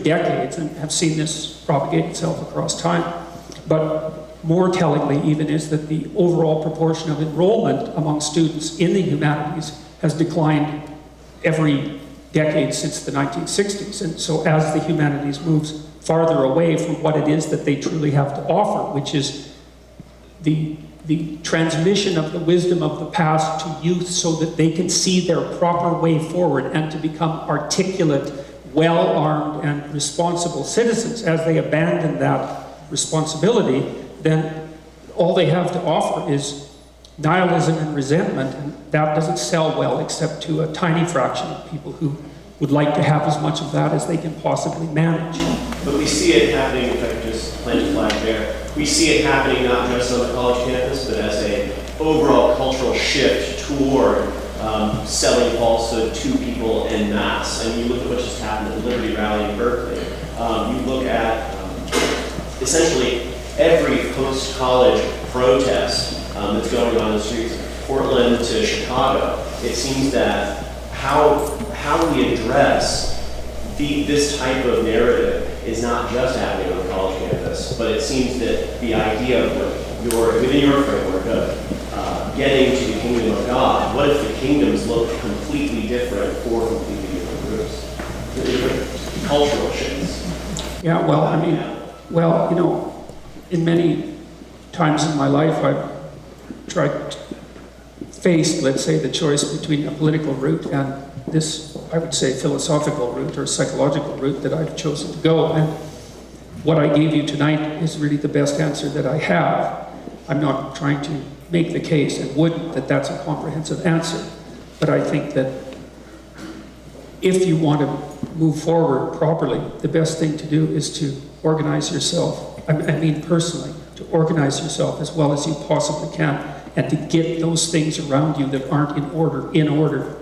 decades and have seen this propagate itself across time. But more tellingly even is that the overall proportion of enrollment among students in the humanities has declined every decade since the 1960s. And so as the humanities moves farther away from what it is that they truly have to offer, which is the transmission of the wisdom of the past to youth so that they can see their proper way forward and to become articulate, well-armed, and responsible citizens, as they abandon that responsibility, then all they have to offer is nihilism and resentment, and that doesn't sell well except to a tiny fraction of people who would like to have as much of that as they can possibly manage. But we see it happening, if I could just plant a flag there, we see it happening not just on the college campus, but as a overall cultural shift toward selling falsehood to people en masse. And you look at what just happened at the Liberty Rally in Berkeley. You look at essentially every post-college protest that's going on in the streets, Portland to Chicago. It seems that how we address this type of narrative is not just happening on the college campus, but it seems that the idea of within your framework of getting to the kingdom of God, what if the kingdoms look completely different for completely different groups? Different cultural shifts. Yeah, well, I mean, well, you know, in many times in my life, I've faced, let's say, the choice between a political route and this, I would say, philosophical route or psychological route that I've chosen to go. And what I gave you tonight is really the best answer that I have. I'm not trying to make the case, and wouldn't, that that's a comprehensive answer. But I think that if you want to move forward properly, the best thing to do is to organize yourself. I mean personally, to organize yourself as well as you possibly can, and to get those things around you that aren't in order,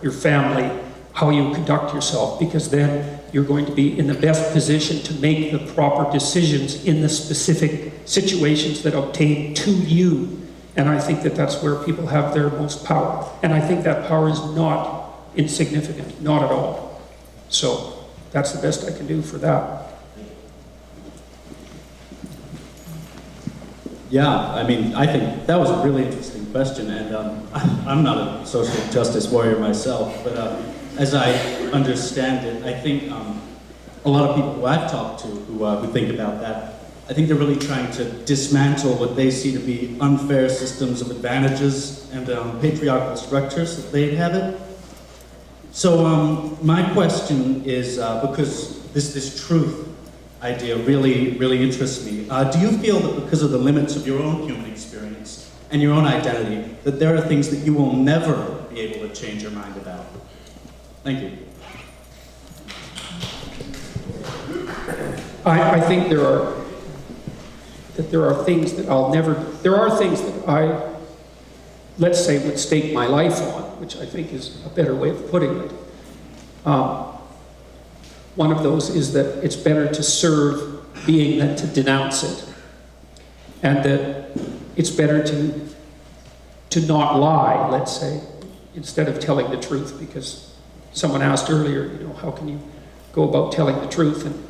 your family, how you conduct yourself, because then you're going to be in the best position to make the proper decisions in the specific situations that obtain to you. And I think that that's where people have their most power. And I think that power is not insignificant, not at all. So that's the best I can do for that. Yeah, I mean, I think that was a really interesting question, and I'm not a social justice warrior myself, but as I understand it, I think a lot of people who I've talked to who think about that I think they're really trying to dismantle what they see to be unfair systems of advantages and patriarchal structures that they inhabit. So my question is, because this truth idea really interests me, do you feel that because of the limits of your own human experience and your own identity, that there are things that you will never be able to change your mind about? Thank you. I think there are things that I'll never, there are things that I, let's say, would stake my life on, which I think is a better way of putting it. One of those is that it's better to serve being than to denounce it. And that it's better to not lie, let's say, instead of telling the truth, because someone asked earlier, you know, how can you go about telling the truth? And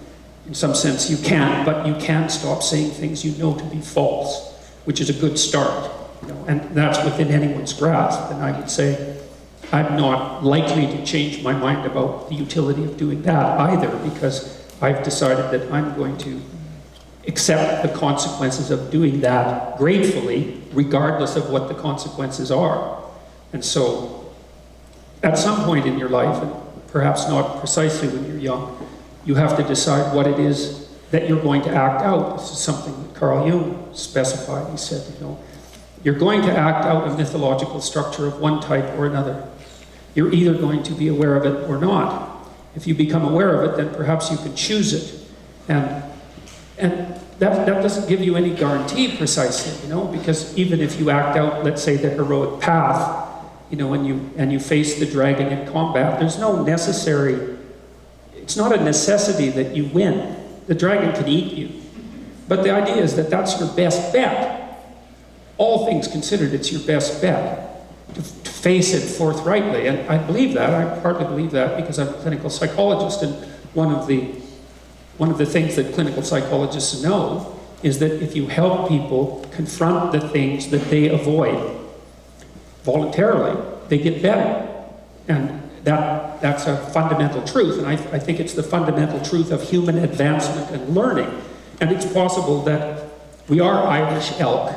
in some sense you can't, but you can stop saying things you know to be false, which is a good start. You know, and that's within anyone's grasp. And I would say I'm not likely to change my mind about the utility of doing that either, because I've decided that I'm going to accept the consequences of doing that gratefully, regardless of what the consequences are. And so, at some point in your life, and perhaps not precisely when you're young, you have to decide what it is that you're going to act out. This is something that Carl Jung specified. He said, you know, you're going to act out a mythological structure of one type or another. You're either going to be aware of it or not. If you become aware of it, then perhaps you can choose it. And that doesn't give you any guarantee precisely, you know, because even if you act out, let's say, the heroic path, you know, and you face the dragon in combat, there's no necessary, it's not a necessity that you win. The dragon can eat you. But the idea is that that's your best bet. All things considered, it's your best bet to face it forthrightly. And I believe that. I partly believe that because I'm a clinical psychologist, and one of the things that clinical psychologists know is that if you help people confront the things that they avoid voluntarily, they get better. And that's a fundamental truth. And I think it's the fundamental truth of human advancement and learning. And it's possible that we are Irish elk,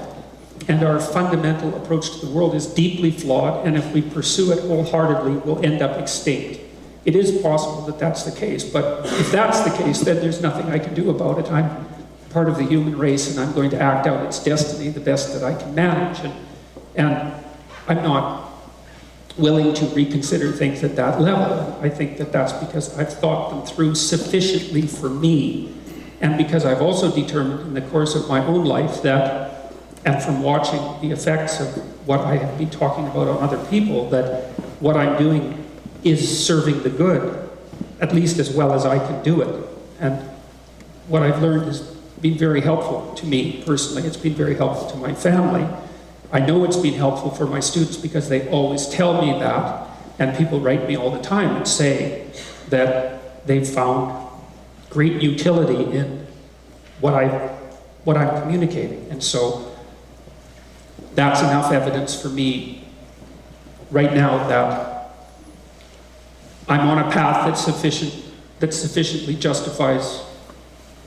and our fundamental approach to the world is deeply flawed, and if we pursue it wholeheartedly, we'll end up extinct. It is possible that that's the case, but if that's the case, then there's nothing I can do about it. I'm part of the human race, and I'm going to act out its destiny the best that I can manage. And I'm not willing to reconsider things at that level. I think that that's because I've thought them through sufficiently for me, and because I've also determined in the course of my own life that, and from watching the effects of what I have been talking about on other people, that what I'm doing is serving the good, at least as well as I can do it. And what I've learned has been very helpful to me personally. It's been very helpful to my family. I know it's been helpful for my students because they always tell me that, and people write me all the time and say that they've found great utility in what I'm communicating. And so that's enough evidence for me right now that I'm on a path that sufficiently justifies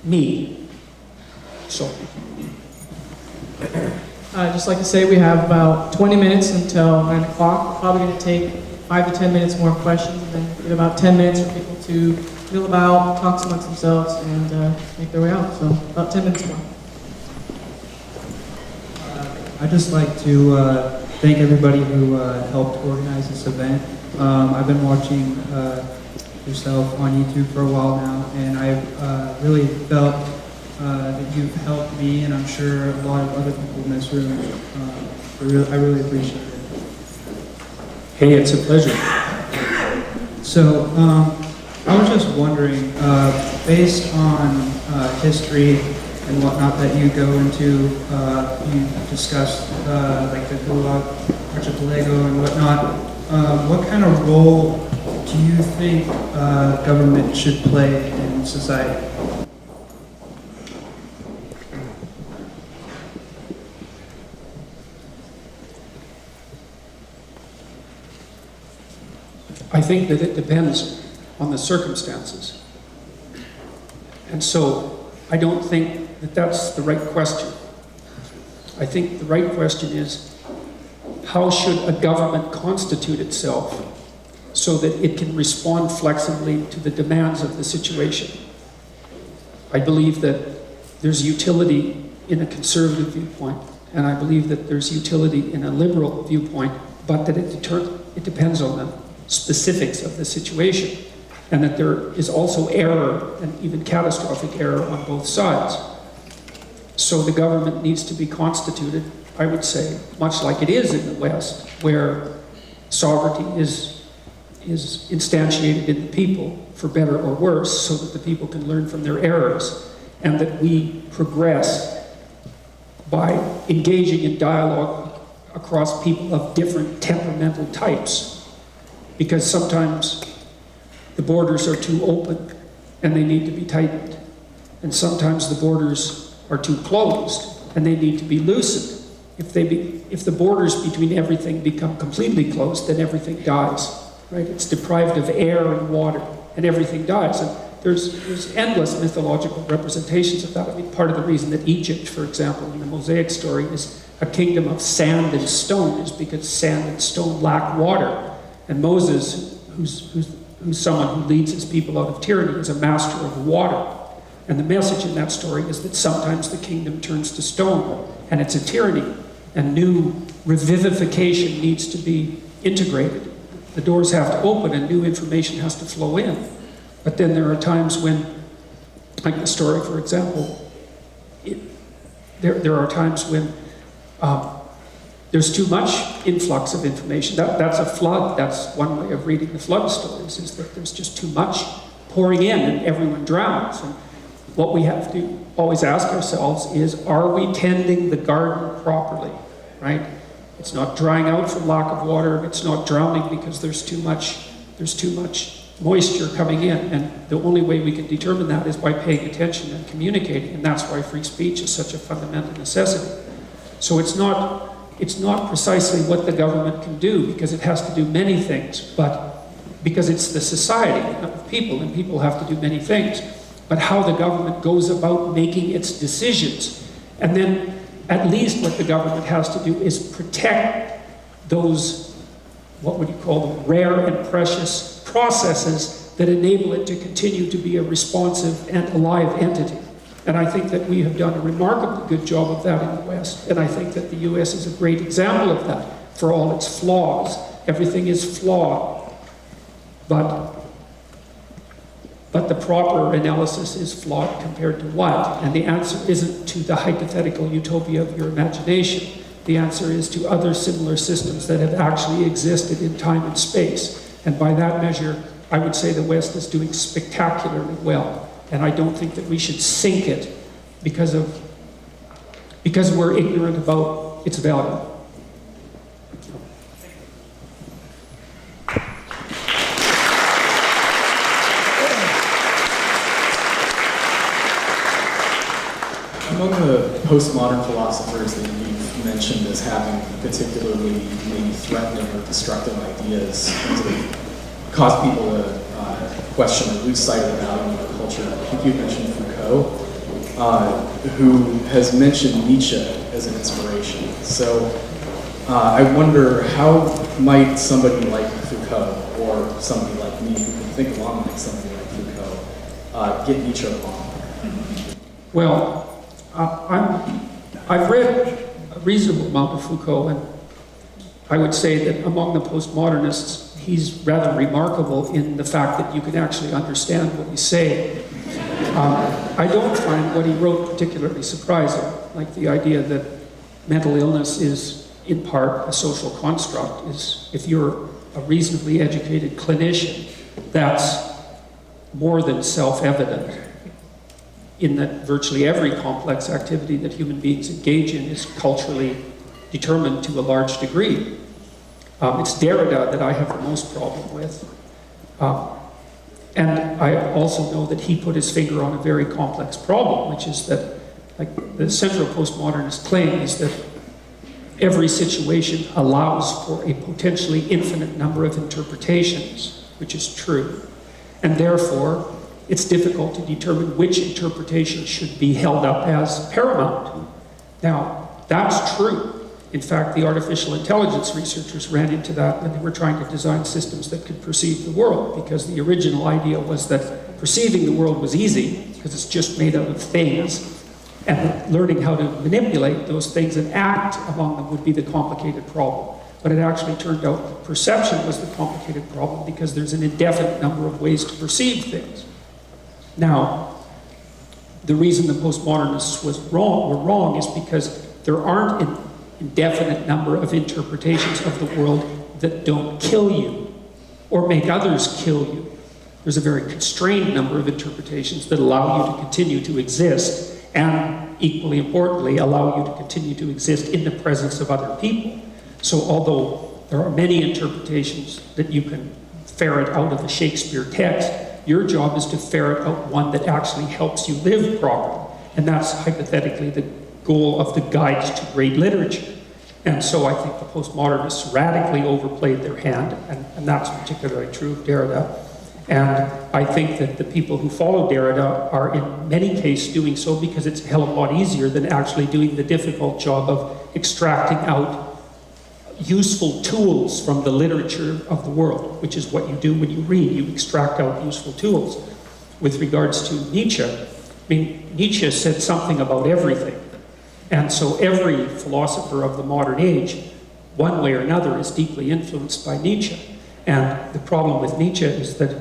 me. So. I'd just like to say we have about 20 minutes until 9 o'clock. We're probably going to take 5 to 10 minutes more questions, and then give about 10 minutes for people to mill about, talk amongst themselves, and make their way out. So about 10 minutes more. I'd just like to thank everybody who helped organize this event. I've been watching yourself on YouTube for a while now, and I've really felt that you've helped me, and I'm sure a lot of other people in this room. I really appreciate it. Hey, it's a pleasure. So I was just wondering, based on history and whatnot that you go into, you discussed like the Gulag Archipelago and whatnot. What kind of role do you think government should play in society? I think that it depends on the circumstances. And so I don't think that that's the right question. I think the right question is, how should a government constitute itself so that it can respond flexibly to the demands of the situation? I believe that there's utility in a conservative viewpoint, and I believe that there's utility in a liberal viewpoint, but that it depends on the specifics of the situation, and that there is also error, and even catastrophic error, on both sides. So the government needs to be constituted, I would say, much like it is in the West, where sovereignty is instantiated in the people, for better or worse, so that the people can learn from their errors, and that we progress by engaging in dialogue across people of different temperamental types. Because sometimes the borders are too open and they need to be tightened. And sometimes the borders are too closed and they need to be loosened. If the borders between everything become completely closed, then everything dies. Right? It's deprived of air and water, and everything dies. And there's endless mythological representations of that. I mean, part of the reason that Egypt, for example, in the Mosaic story, is a kingdom of sand and stone is because sand and stone lack water. And Moses, who's someone who leads his people out of tyranny, is a master of water. And the message in that story is that sometimes the kingdom turns to stone, and it's a tyranny, and new revivification needs to be integrated. The doors have to open and new information has to flow in. But then there are times when, like the story, for example, there are times when there's too much influx of information. That's a flood. That's one way of reading the flood stories, is that there's just too much pouring in and everyone drowns. And what we have to always ask ourselves is, are we tending the garden properly, right? It's not drying out from lack of water. It's not drowning because there's too much moisture coming in. And the only way we can determine that is by paying attention and communicating. And that's why free speech is such a fundamental necessity. So it's not precisely what the government can do, because it has to do many things, but because it's the society of people, and people have to do many things. But how the government goes about making its decisions, and then at least what the government has to do is protect those, what would you call them, rare and precious processes that enable it to continue to be a responsive and alive entity. And I think that we have done a remarkably good job of that in the West. And I think that the US is a great example of that, for all its flaws. Everything is flawed. But the proper analysis is flawed compared to what? And the answer isn't to the hypothetical utopia of your imagination. The answer is to other similar systems that have actually existed in time and space. And by that measure, I would say the West is doing spectacularly well. And I don't think that we should sink it because we're ignorant about its value. Among the postmodern philosophers that you've mentioned as having particularly maybe threatening or destructive ideas to cause people to question or lose sight of the value of our culture, I think you mentioned Foucault, who has mentioned Nietzsche as an inspiration. So I wonder, how might somebody like Foucault, or somebody like me who can think along like somebody like Foucault, get Nietzsche along? Well, I've read a reasonable amount of Foucault, and I would say that among the postmodernists, he's rather remarkable in the fact that you can actually understand what he's saying. I don't find what he wrote particularly surprising, like the idea that mental illness is in part a social construct. Is, if you're a reasonably educated clinician, that's more than self-evident, in that virtually every complex activity that human beings engage in is culturally determined to a large degree. It's Derrida that I have the most problem with. And I also know that he put his finger on a very complex problem, which is that, like, the central postmodernist claim is that every situation allows for a potentially infinite number of interpretations, which is true. And therefore, it's difficult to determine which interpretation should be held up as paramount. Now, that's true. In fact, the artificial intelligence researchers ran into that when they were trying to design systems that could perceive the world, because the original idea was that perceiving the world was easy, because it's just made out of things, and learning how to manipulate those things and act among them would be the complicated problem. But it actually turned out that perception was the complicated problem, because there's an indefinite number of ways to perceive things. Now, the reason the postmodernists were wrong is because there aren't an indefinite number of interpretations of the world that don't kill you or make others kill you. There's a very constrained number of interpretations that allow you to continue to exist, and equally importantly, allow you to continue to exist in the presence of other people. So although there are many interpretations that you can ferret out of a Shakespeare text, your job is to ferret out one that actually helps you live properly. And that's hypothetically the goal of the guides to great literature. And so I think the postmodernists radically overplayed their hand, and that's particularly true of Derrida. And I think that the people who follow Derrida are in many cases doing so because it's a hell of a lot easier than actually doing the difficult job of extracting out useful tools from the literature of the world, which is what you do when you read. You extract out useful tools. With regards to Nietzsche, I mean, Nietzsche said something about everything. And so every philosopher of the modern age, one way or another, is deeply influenced by Nietzsche. And the problem with Nietzsche is that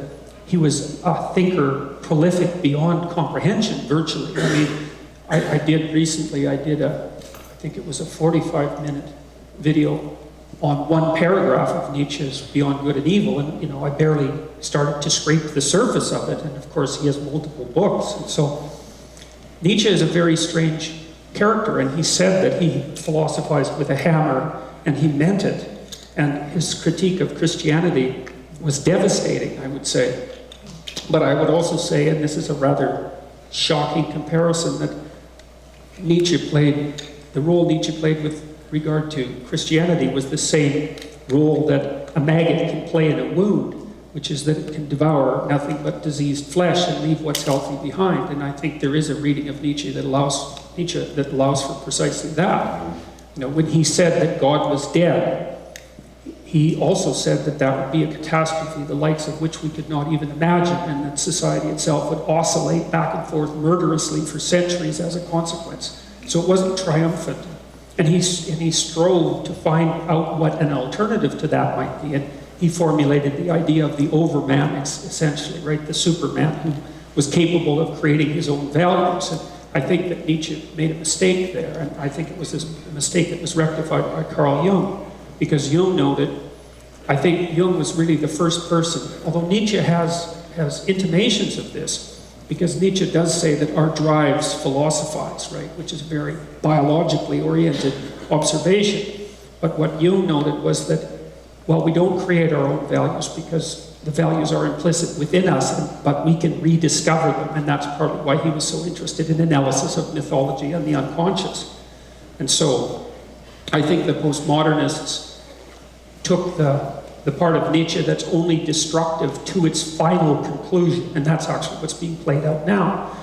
he was a thinker prolific beyond comprehension, virtually. I mean, I think it was a 45-minute video on one paragraph of Nietzsche's Beyond Good and Evil, and I barely started to scrape the surface of it, and of course he has multiple books. And so Nietzsche is a very strange character, and he said that he philosophized with a hammer, and he meant it. And his critique of Christianity was devastating, I would say. But I would also say, and this is a rather shocking comparison, that the role Nietzsche played with regard to Christianity was the same role that a maggot can play in a wound, which is that it can devour nothing but diseased flesh and leave what's healthy behind. And I think there is a reading of Nietzsche that allows for precisely that. When he said that God was dead, he also said that that would be a catastrophe, the likes of which we could not even imagine, and that society itself would oscillate back and forth murderously for centuries as a consequence. So it wasn't triumphant. And he strove to find out what an alternative to that might be. And he formulated the idea of the overman, essentially, right? The superman who was capable of creating his own values. And I think that Nietzsche made a mistake there. And I think it was a mistake that was rectified by Carl Jung. Because Jung noted, I think Jung was really the first person, although Nietzsche has intimations of this, because Nietzsche does say that our drives philosophize, right, which is a very biologically oriented observation. But what Jung noted was that, well, we don't create our own values because the values are implicit within us, but we can rediscover them, and that's partly why he was so interested in analysis of mythology and the unconscious. And so I think the postmodernists took the part of Nietzsche that's only destructive to its final conclusion, and that's actually what's being played out now.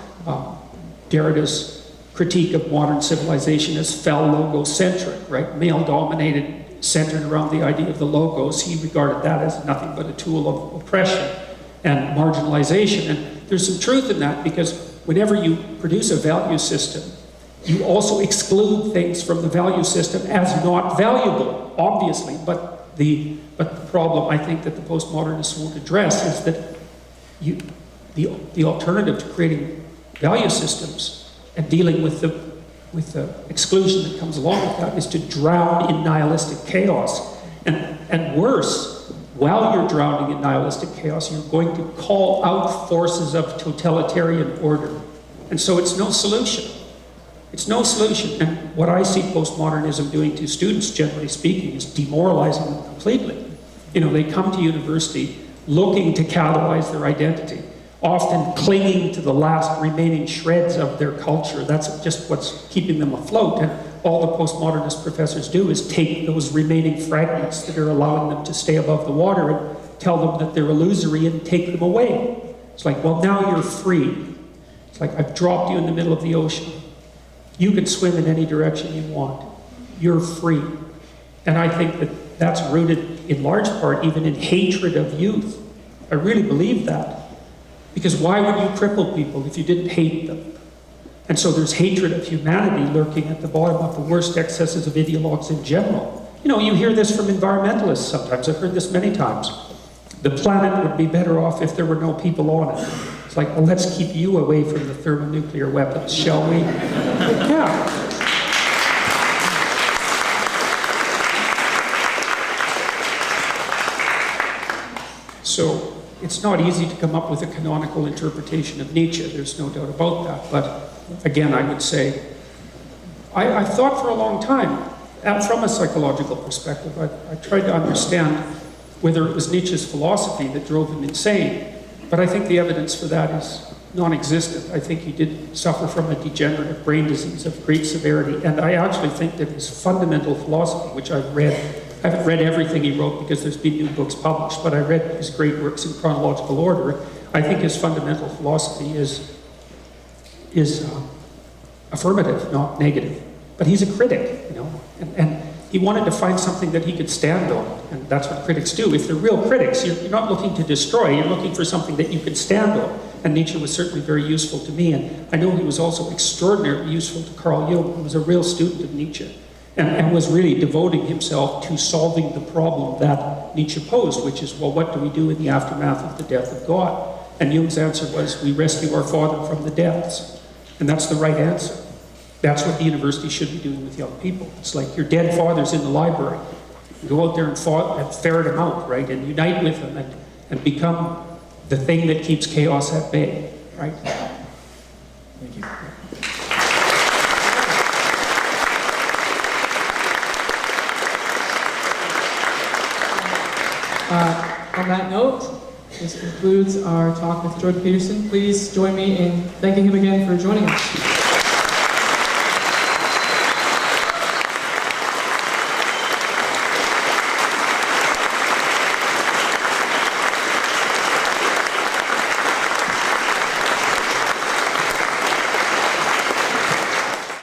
Derrida's critique of modern civilization as fell logocentric, right? Male-dominated, centered around the idea of the logos. He regarded that as nothing but a tool of oppression and marginalization. And there's some truth in that, because whenever you produce a value system, you also exclude things from the value system as not valuable, obviously, but the problem I think that the postmodernists won't address is that the alternative to creating value systems and dealing with the exclusion that comes along with that is to drown in nihilistic chaos. And worse, while you're drowning in nihilistic chaos, you're going to call out forces of totalitarian order. And so it's no solution. It's no solution. And what I see postmodernism doing to students, generally speaking, is demoralizing them completely. They come to university looking to catalyze their identity, often clinging to the last remaining shreds of their culture. That's just what's keeping them afloat. And all the postmodernist professors do is take those remaining fragments that are allowing them to stay above the water and tell them that they're illusory and take them away. It's like, well, now you're free. It's like, I've dropped you in the middle of the ocean. You can swim in any direction you want. You're free. And I think that that's rooted in large part even in hatred of youth. I really believe that. Because why would you cripple people if you didn't hate them? And so there's hatred of humanity lurking at the bottom of the worst excesses of ideologues in general. You know, you hear this from environmentalists sometimes. I've heard this many times. The planet would be better off if there were no people on it. It's like, well, let's keep you away from the thermonuclear weapons, shall we? Yeah. So it's not easy to come up with a canonical interpretation of Nietzsche. There's no doubt about that. But again, I would say, I thought for a long time, from a psychological perspective, I tried to understand whether it was Nietzsche's philosophy that drove him insane. But I think the evidence for that is non-existent. I think he did suffer from a degenerative brain disease of great severity. And I actually think that his fundamental philosophy, which I've read, I haven't read everything he wrote because there's been new books published, but I read his great works in chronological order. I think his fundamental philosophy is affirmative, not negative. But he's a critic, you know, and he wanted to find something that he could stand on, and that's what critics do. If they're real critics, you're not looking to destroy, you're looking for something that you could stand on. And Nietzsche was certainly very useful to me, and I know he was also extraordinarily useful to Carl Jung, who was a real student of Nietzsche, and was really devoting himself to solving the problem that Nietzsche posed, which is, well, what do we do in the aftermath of the death of God? And Jung's answer was, we rescue our Father from the depths. And that's the right answer. That's what the university should be doing with young people. It's like your dead father's in the library. You go out there and ferret him out, right? And unite with him and become the thing that keeps chaos at bay, right? Thank you. On that note, this concludes our talk with Jordan Peterson. Please join me in thanking him again for joining us.